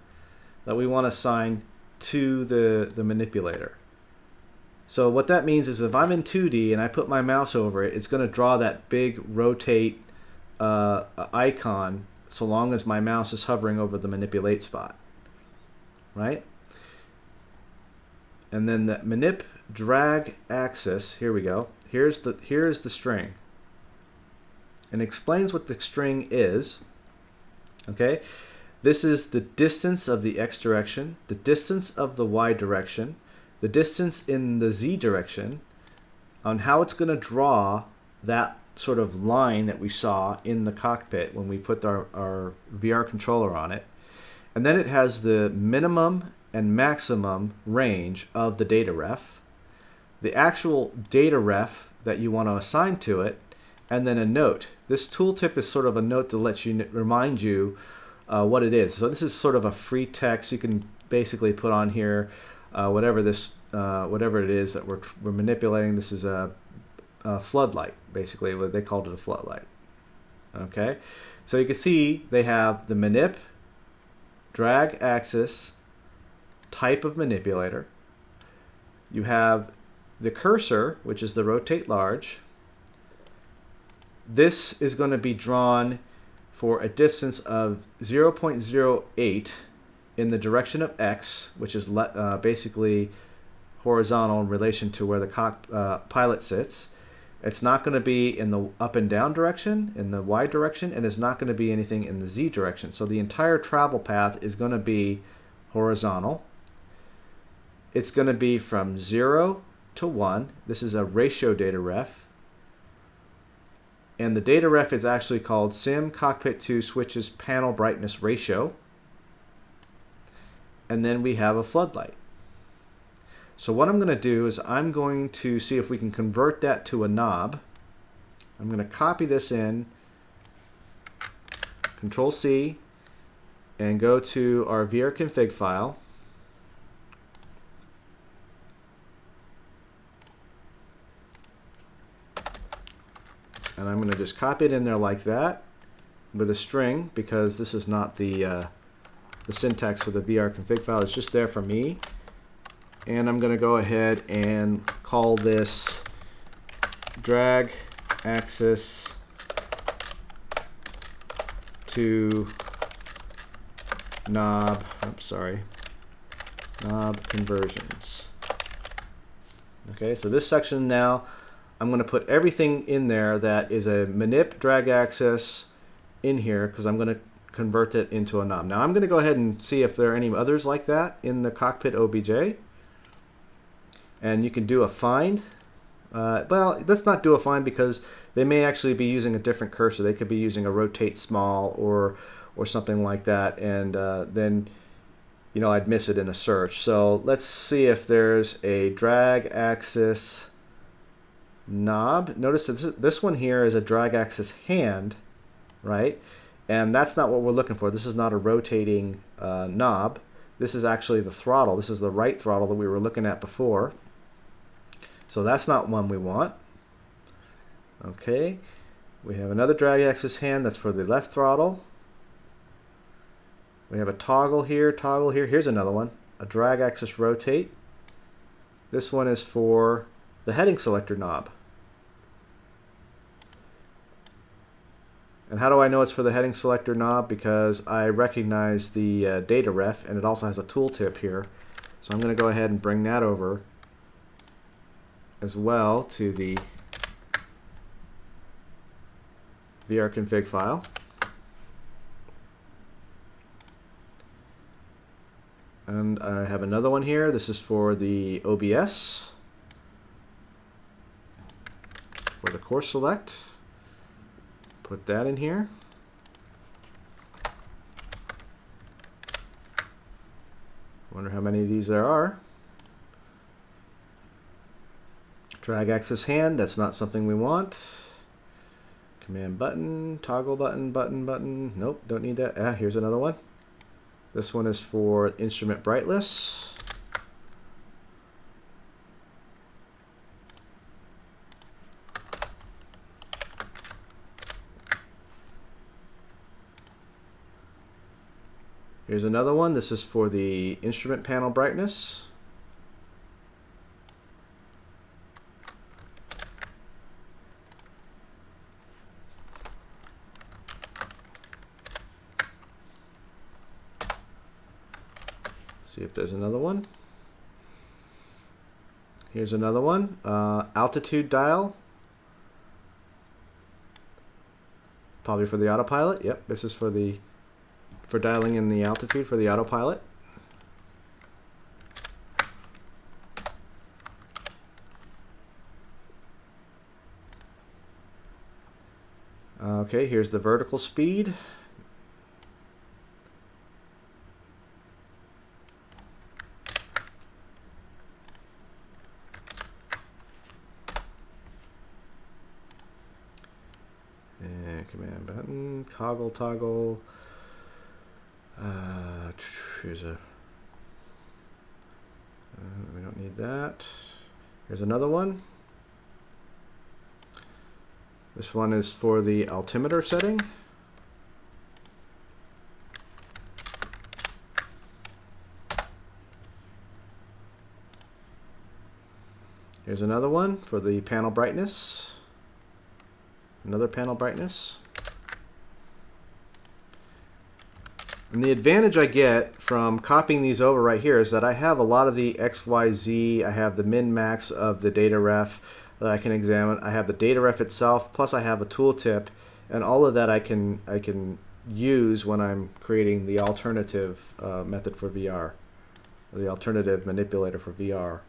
[SPEAKER 1] that we want to assign to the manipulator. So what that means is if I'm in 2D and I put my mouse over it, it's going to draw that big rotate icon so long as my mouse is hovering over the manipulate spot, right? And then the manip drag axis, here we go. Here's the string. And explains what the string is. Okay? This is the distance of the x direction, the distance of the y direction, the distance in the z direction, on how it's going to draw that sort of line that we saw in the cockpit when we put our VR controller on it. And then it has the minimum and maximum range of the data ref, the actual data ref that you want to assign to it, and then a note. This tooltip is sort of a note to let you remind you what it is. So this is sort of a free text. You can basically put on here whatever it is that we're manipulating. This is a floodlight, basically. They called it a floodlight. Okay, so you can see they have the manip, drag axis, type of manipulator. You have the cursor, which is the rotate large. This is going to be drawn for a distance of 0.08 in the direction of x, which is basically horizontal in relation to where the pilot sits. It's not going to be in the up and down direction, in the y direction, and it's not going to be anything in the z direction. So the entire travel path is going to be horizontal. It's going to be from 0 to 1. This is a ratio data ref. And the data ref is actually called Sim Cockpit 2 Switches Panel Brightness Ratio. And then we have a floodlight. So what I'm going to do is I'm going to see if we can convert that to a knob. I'm going to copy this in, Control C, and go to our VR config file. And I'm going to just copy it in there like that with a string, because this is not the syntax for the VR config file. It's just there for me. And I'm going to go ahead and call this drag axis to knob, knob conversions. Okay, so this section now, I'm going to put everything in there that is a manip drag axis in here, because I'm going to convert it into a knob. Now I'm going to go ahead and see if there are any others like that in the Cockpit OBJ. And you can do a find. Well, let's not do a find, because they may actually be using a different cursor. They could be using a rotate small or something like that, and then I'd miss it in a search. So let's see if there's a drag axis knob. Notice that this one here is a drag axis hand, right? And that's not what we're looking for. This is not a rotating knob. This is actually the throttle. This is the right throttle that we were looking at before. So that's not one we want. Okay, we have another drag axis hand that's for the left throttle. We have a toggle here, toggle here. Here's another one, a drag axis rotate. This one is for the heading selector knob. And how do I know it's for the heading selector knob? Because I recognize the data ref, and it also has a tooltip here. So I'm going to go ahead and bring that over as well to the VR config file. And I have another one here. This is for the OBS, for the course select. Put that in here. Wonder how many of these there are. Drag axis hand, that's not something we want. Command button, toggle button, button. Nope, don't need that. Here's another one. This one is for instrument brightness. Here's another one. This is for the instrument panel brightness. See if there's another one. Here's another one. Altitude dial. Probably for the autopilot. Yep, this is for dialing in the altitude for the autopilot. Okay, here's the vertical speed. And command button, toggle. Here's a. We don't need that. Here's another one. This one is for the altimeter setting. Here's another one for the panel brightness. Another panel brightness. And the advantage I get from copying these over right here is that I have a lot of the XYZ. I have the min-max of the data ref that I can examine. I have the data ref itself, plus I have a tooltip, and all of that I can use when I'm creating the alternative method for VR, or the alternative manipulator for VR.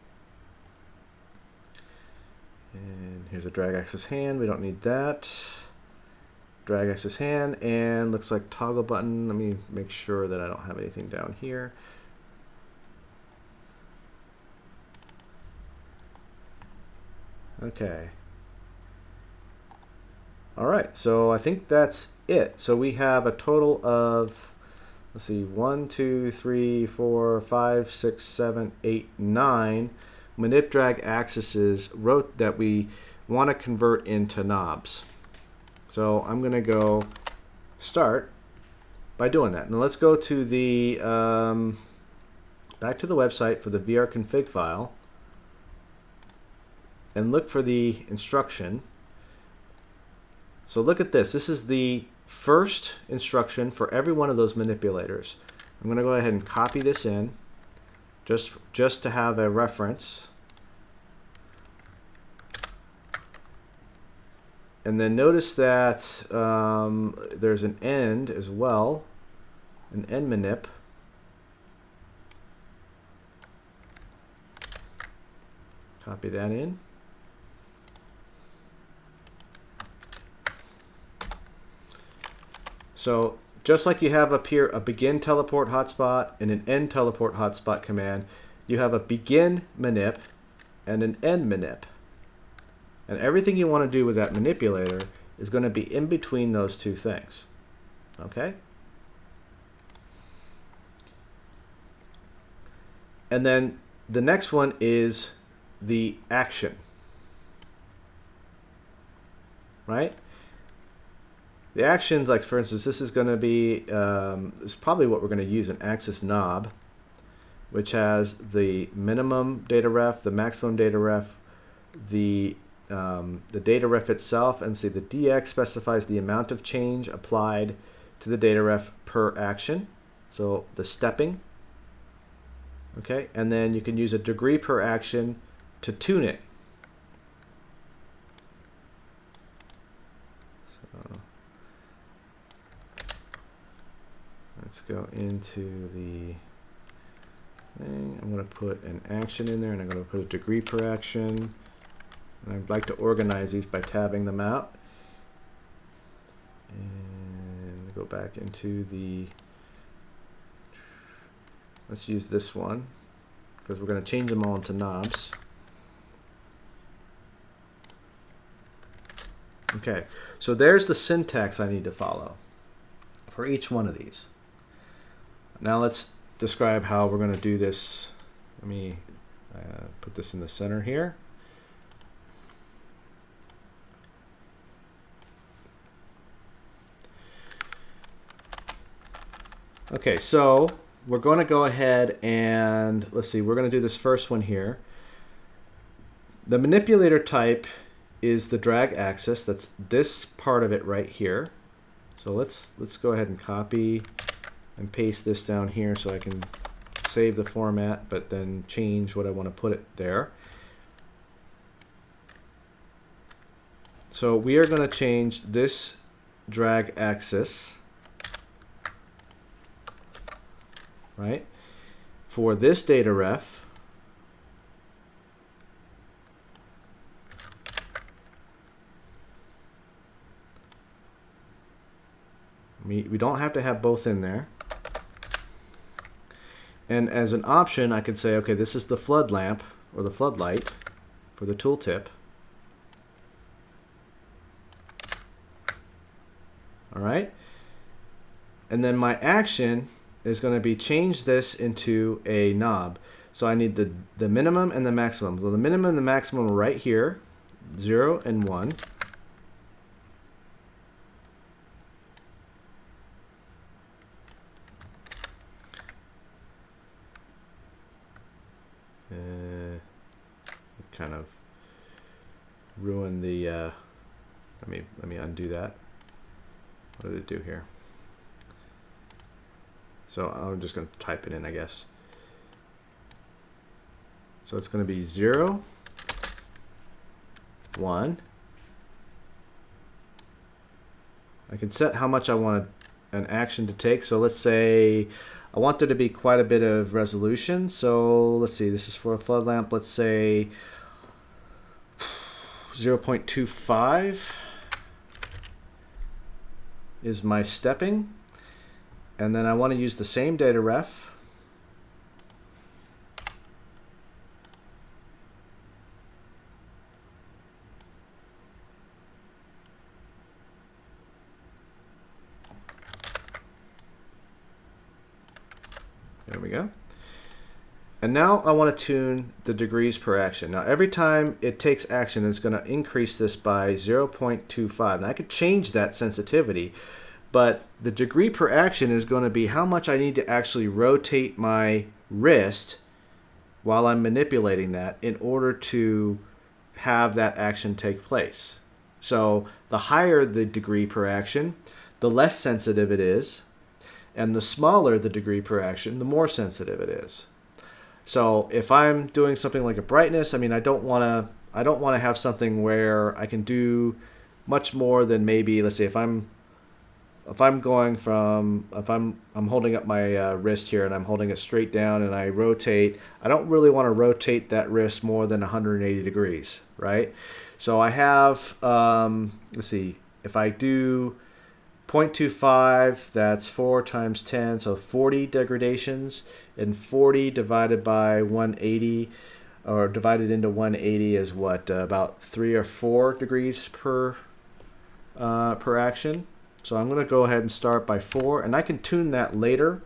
[SPEAKER 1] And here's a drag axis hand. We don't need that. Drag axis hand, and looks like toggle button. Let me make sure that I don't have anything down here. Okay. All right, so I think that's it. So we have a total of, let's see, 1, 2, 3, 4, 5, 6, 7, 8, 9 manip drag axes that we want to convert into knobs. So I'm going to go start by doing that. Now let's go to the back to the website for the VR config file and look for the instruction. So look at this. This is the first instruction for every one of those manipulators. I'm going to go ahead and copy this in just to have a reference. And then notice that there's an end as well, an end manip. Copy that in. So just like you have up here a begin teleport hotspot and an end teleport hotspot command, you have a begin manip and an end manip. And everything you want to do with that manipulator is going to be in between those two things. Okay? And then the next one is the action. Right? The actions, like for instance, this is going to be, this is probably what we're going to use, an axis knob, which has the minimum data ref, the maximum data ref, the data ref itself, and see the DX specifies the amount of change applied to the data ref per action. So the stepping. Okay, and then you can use a degree per action to tune it. So let's go into the thing. I'm going to put an action in there, and I'm going to put a degree per action. And I'd like to organize these by tabbing them out. And go back into the, let's use this one, because we're going to change them all into knobs. Okay, so there's the syntax I need to follow for each one of these. Now let's describe how we're going to do this. Let me put this in the center here. Okay, so we're going to go ahead and, let's see, we're going to do this first one here. The manipulator type is the drag axis. That's this part of it right here. So let's go ahead and copy and paste this down here so I can save the format, but then change what I want to put it there. So we are going to change this drag axis, right, for this data ref. We don't have to have both in there. And as an option, I could say, okay, this is the flood lamp or the floodlight for the tooltip. All right. And then my action is going to be change this into a knob. So I need the minimum and the maximum. So the minimum and the maximum are right here, 0 and 1. Kind of ruin the let me undo that. What did it do here? So I'm just going to type it in, I guess. So it's going to be 0, 1. I can set how much I want an action to take. So let's say I want there to be quite a bit of resolution. So let's see, this is for a flood lamp. Let's say 0.25 is my stepping. And then I want to use the same data ref. There we go. And now I want to tune the degrees per action. Now every time it takes action, it's going to increase this by 0.25. Now I could change that sensitivity, but the degree per action is going to be how much I need to actually rotate my wrist while I'm manipulating that in order to have that action take place. So the higher the degree per action, the less sensitive it is, and the smaller the degree per action, the more sensitive it is. So if I'm doing something like a brightness, I mean, I don't want to have something where I can do much more than maybe, let's say, if I'm holding up my wrist here and I'm holding it straight down and I rotate, I don't really want to rotate that wrist more than 180 degrees, right? So I have, let's see, if I do 0.25, that's 4 times 10, so 40 degradations, and 40 divided by 180, or divided into 180 is what, about 3 or 4 degrees per action. So I'm going to go ahead and start by 4, and I can tune that later.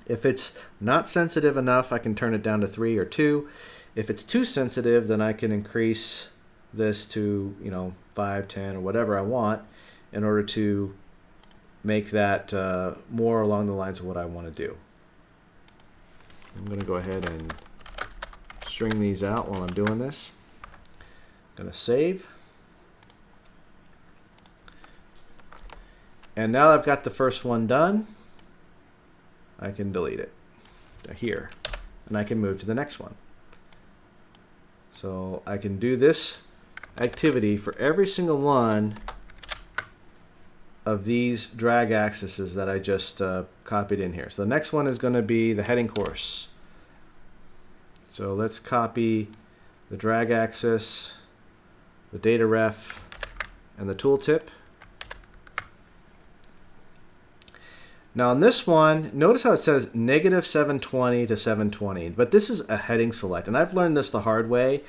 [SPEAKER 1] If it's not sensitive enough, I can turn it down to 3 or 2. If it's too sensitive, then I can increase this to 5, 10, or whatever I want in order to make that more along the lines of what I want to do. I'm going to go ahead and string these out while I'm doing this. I'm going to save. And now I've got the first one done, I can delete it here, and I can move to the next one. So I can do this activity for every single one of these drag axes that I just copied in here. So the next one is going to be the heading course. So let's copy the drag axis, the data ref, and the tooltip. Now on this one, notice how it says negative 720 to 720, but this is a heading select, and I've learned this the hard way.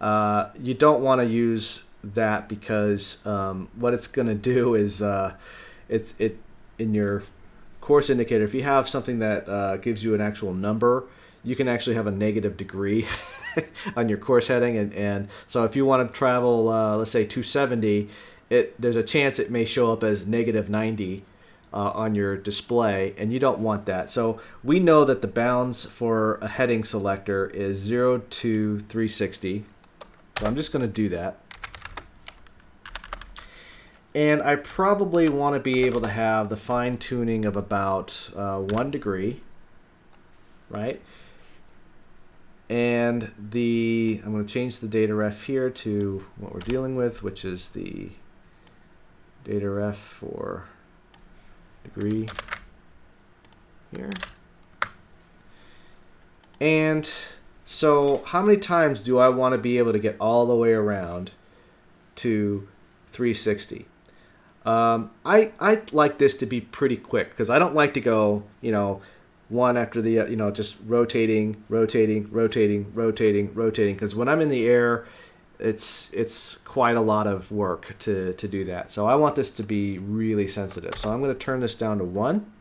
[SPEAKER 1] You don't want to use that because what it's going to do is it in your course indicator, if you have something that gives you an actual number, you can actually have a negative degree on your course heading, and so if you want to travel, let's say 270, there's a chance it may show up as negative 90 on your display, and you don't want that. So we know that the bounds for a heading selector is 0 to 360. So I'm just going to do that. And I probably want to be able to have the fine tuning of about 1 degree, right? And I'm going to change the data ref here to what we're dealing with, which is the data ref for degree here. And so how many times do I want to be able to get all the way around to 360? I like this to be pretty quick because I don't like to go, one after the, just rotating, because when I'm in the air, it's quite a lot of work to do that. So I want this to be really sensitive. So I'm going to turn this down to 1.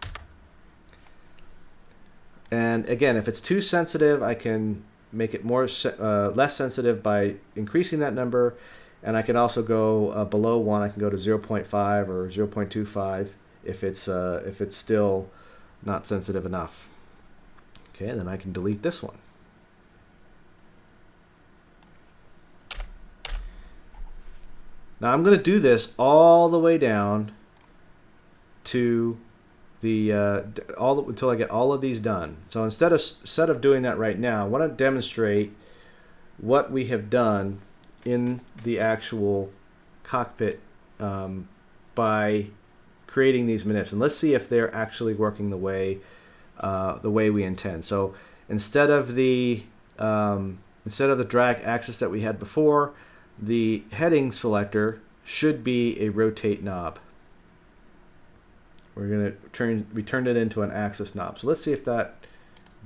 [SPEAKER 1] And again, if it's too sensitive, I can make it less sensitive by increasing that number. And I can also go below 1. I can go to 0.5 or 0.25 if it's still not sensitive enough. Okay, then I can delete this one. Now I'm going to do this all the way down to the until I get all of these done. So instead of doing that right now, I want to demonstrate what we have done in the actual cockpit by creating these manips, and let's see if they're actually working the way we intend. So instead of the drag axis that we had before, the heading selector should be a rotate knob. We're going to return it into an axis knob. So let's see if that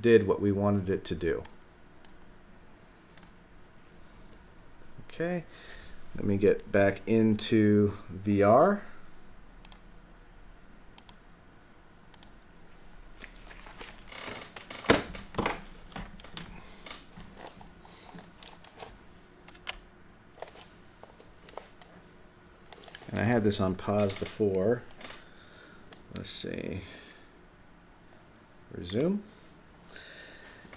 [SPEAKER 1] did what we wanted it to do. Okay, let me get back into VR. And I had this on pause before. Let's see. Resume.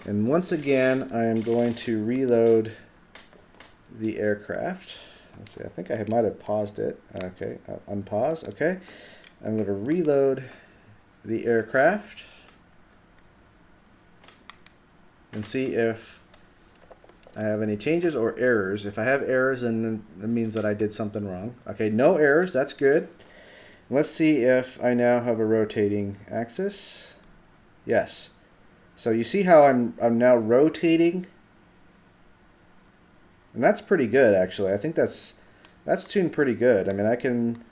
[SPEAKER 1] And once again, I am going to reload the aircraft. Let's see, I think I might have paused it. Okay, unpause. Okay. I'm going to reload the aircraft and see if I have any changes or errors. If I have errors, then it means that I did something wrong. Okay, no errors. That's good. Let's see if I now have a rotating axis. Yes. So you see how I'm now rotating, and that's pretty good actually. I think that's tuned pretty good. I mean, I can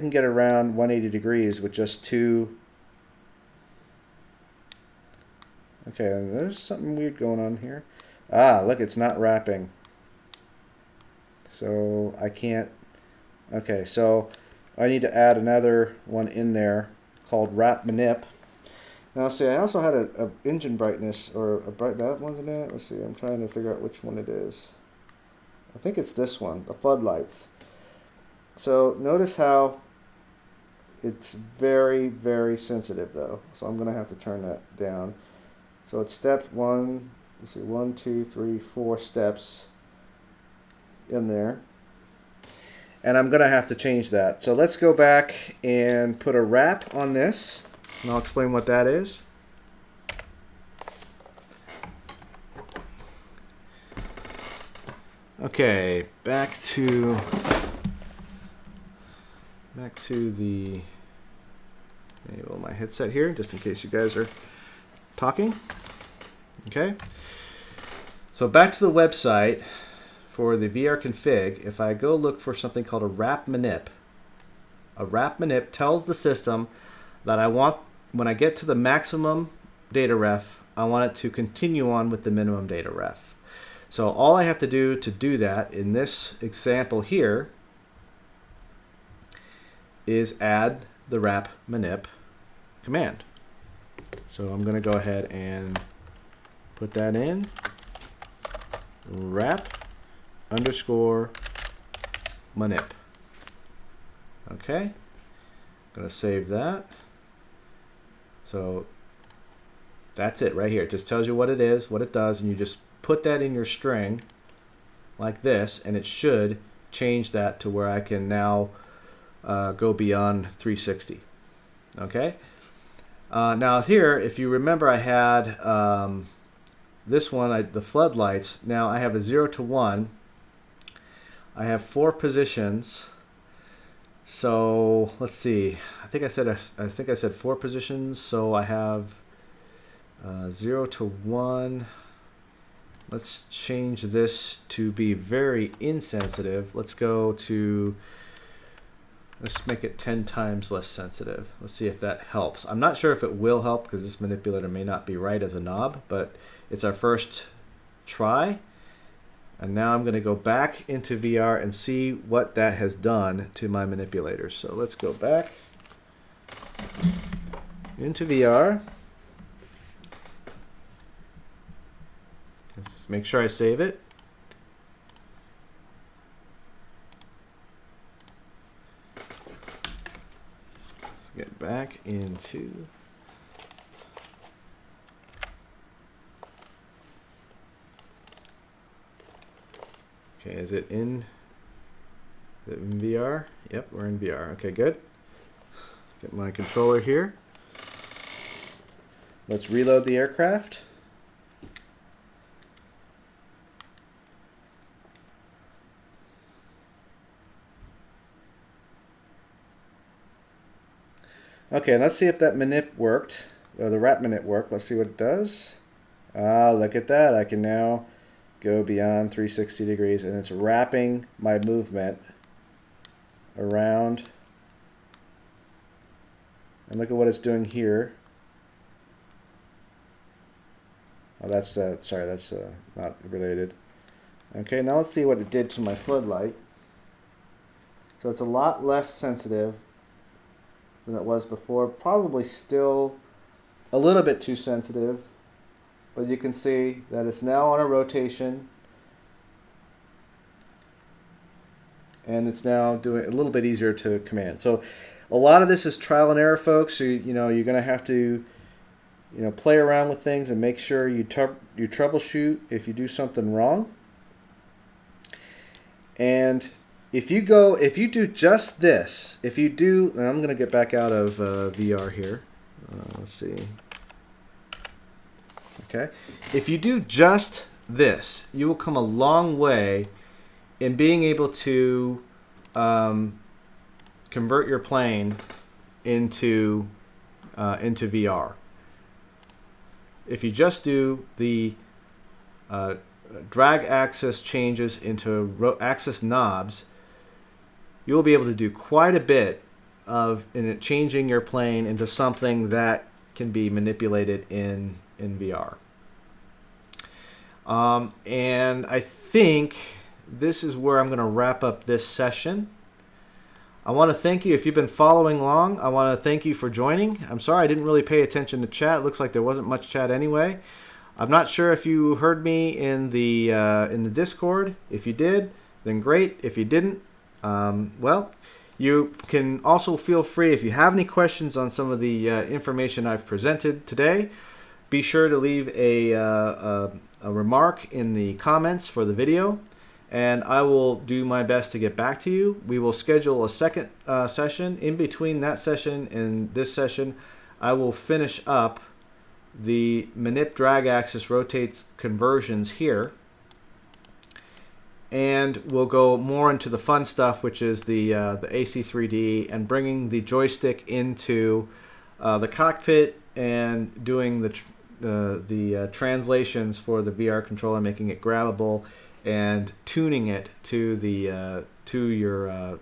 [SPEAKER 1] get around 180 degrees with just two. Okay, there's something weird going on here. Ah, look, it's not wrapping. So I can't. Okay, so I need to add another one in there called wrap manip. Now, see, I also had a engine brightness or a bright that one's in it. Let's see, I'm trying to figure out which one it is. I think it's this one, the floodlights. So notice how it's very, very sensitive though. So I'm going to have to turn that down. So it's step one. Let's see, 1, 2, 3, 4 steps in there. And I'm going to have to change that. So let's go back and put a wrap on this. And I'll explain what that is. Okay, back to the enable my headset here, just in case you guys are talking. Okay. So back to the website for the VR config. If I go look for something called a wrap manip tells the system that I want, when I get to the maximum data ref, I want it to continue on with the minimum data ref. So all I have to do that in this example here is add the wrap manip command. So I'm going to go ahead and put that in. Wrap underscore manip. Okay. I'm going to save that. So that's it right here. It just tells you what it is, what it does, and you just put that in your string like this, and it should change that to where I can now go beyond 360. Okay. Now here, if you remember, I had this one, the floodlights. Now I have a 0 to 1. I have 4 positions. So let's see. I think I said 4 positions. So I have 0 to 1. Let's change this to be very insensitive. Let's make it 10 times less sensitive. Let's see if that helps. I'm not sure if it will help because this manipulator may not be right as a knob, but it's our first try. And now I'm going to go back into VR and see what that has done to my manipulator. So let's go back into VR. Let's make sure I save it. Let's get back into okay, is it in VR? Yep, we're in VR. Okay, good. Get my controller here. Let's reload the aircraft. Okay, let's see if that manip worked, or the wrap manip worked. Let's see what it does. Ah, look at that. I can now go beyond 360 degrees, and it's wrapping my movement around. And look at what it's doing here. Oh, that's sorry, that's not related. Okay, now let's see what it did to my floodlight. So it's a lot less sensitive than it was before. Probably still a little bit too sensitive, but you can see that it's now on a rotation, and it's now doing it a little bit easier to command. So a lot of this is trial and error, folks. So you're going to have to play around with things and make sure you troubleshoot if you do something wrong. And if you do just this, and I'm going to get back out of VR here. Let's see. Okay. If you do just this, you will come a long way in being able to convert your plane into VR. If you just do the drag axis changes into axis knobs, you'll be able to do quite a bit in changing your plane into something that can be manipulated in VR. And I think this is where I'm going to wrap up this session. I want to thank you. If you've been following along, I want to thank you for joining. I'm sorry I didn't really pay attention to chat. It looks like there wasn't much chat anyway. I'm not sure if you heard me in the Discord. If you did, then great. If you didn't, well, you can also feel free, if you have any questions on some of the information I've presented today, be sure to leave a remark in the comments for the video, and I will do my best to get back to you. We will schedule a second session. In between that session and this session, I will finish up the Manip drag axis rotates conversions here, and we'll go more into the fun stuff, which is the AC3D and bringing the joystick into the cockpit and doing the translations for the VR controller, making it grabbable and tuning it to your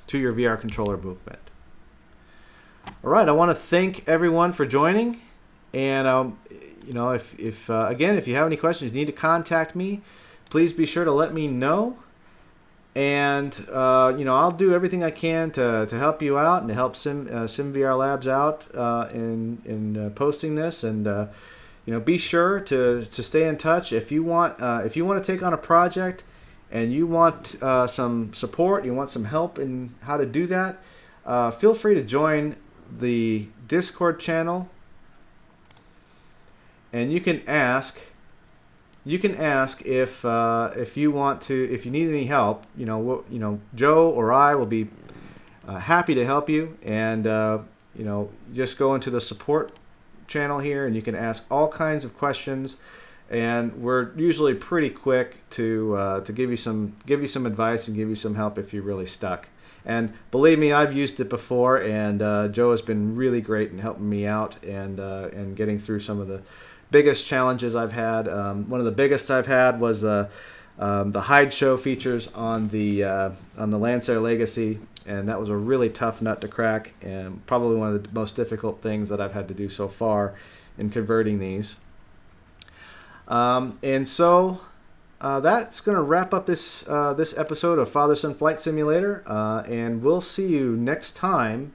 [SPEAKER 1] VR controller movement. All right, I want to thank everyone for joining, and if again, if you have any questions, you need to contact me, please be sure to let me know, and I'll do everything I can to help you out and to help SimVRlabs out in posting this, and be sure to stay in touch. If you want to take on a project and you want some support, you want some help in how to do that, feel free to join the Discord channel, and you can ask if you need any help. Joe or I will be happy to help you, and just go into the support channel here and you can ask all kinds of questions, and we're usually pretty quick to give you some advice and give you some help if you're really stuck. And believe me, I've used it before, and Joe has been really great in helping me out and getting through some of the biggest challenges I've had. One of the biggest I've had was the hide show features on the Lancer Legacy, and that was a really tough nut to crack, and probably one of the most difficult things that I've had to do so far in converting these. And so that's going to wrap up this episode of Father-Son Flight Simulator, and we'll see you next time.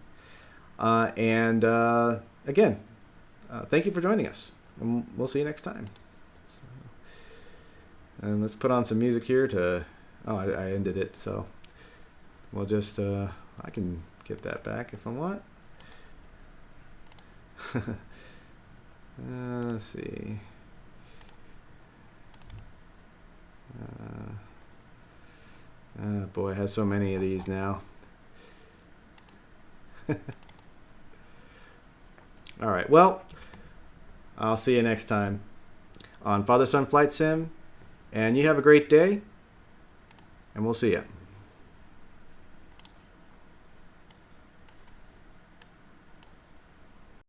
[SPEAKER 1] And again, thank you for joining us, and we'll see you next time. So, and let's put on some music here to... Oh, I ended it, so we'll just... I can get that back if I want. Let's see. Boy, I have so many of these now. All right, well, I'll see you next time on Father-Son Flight Sim, and you have a great day, and we'll see you.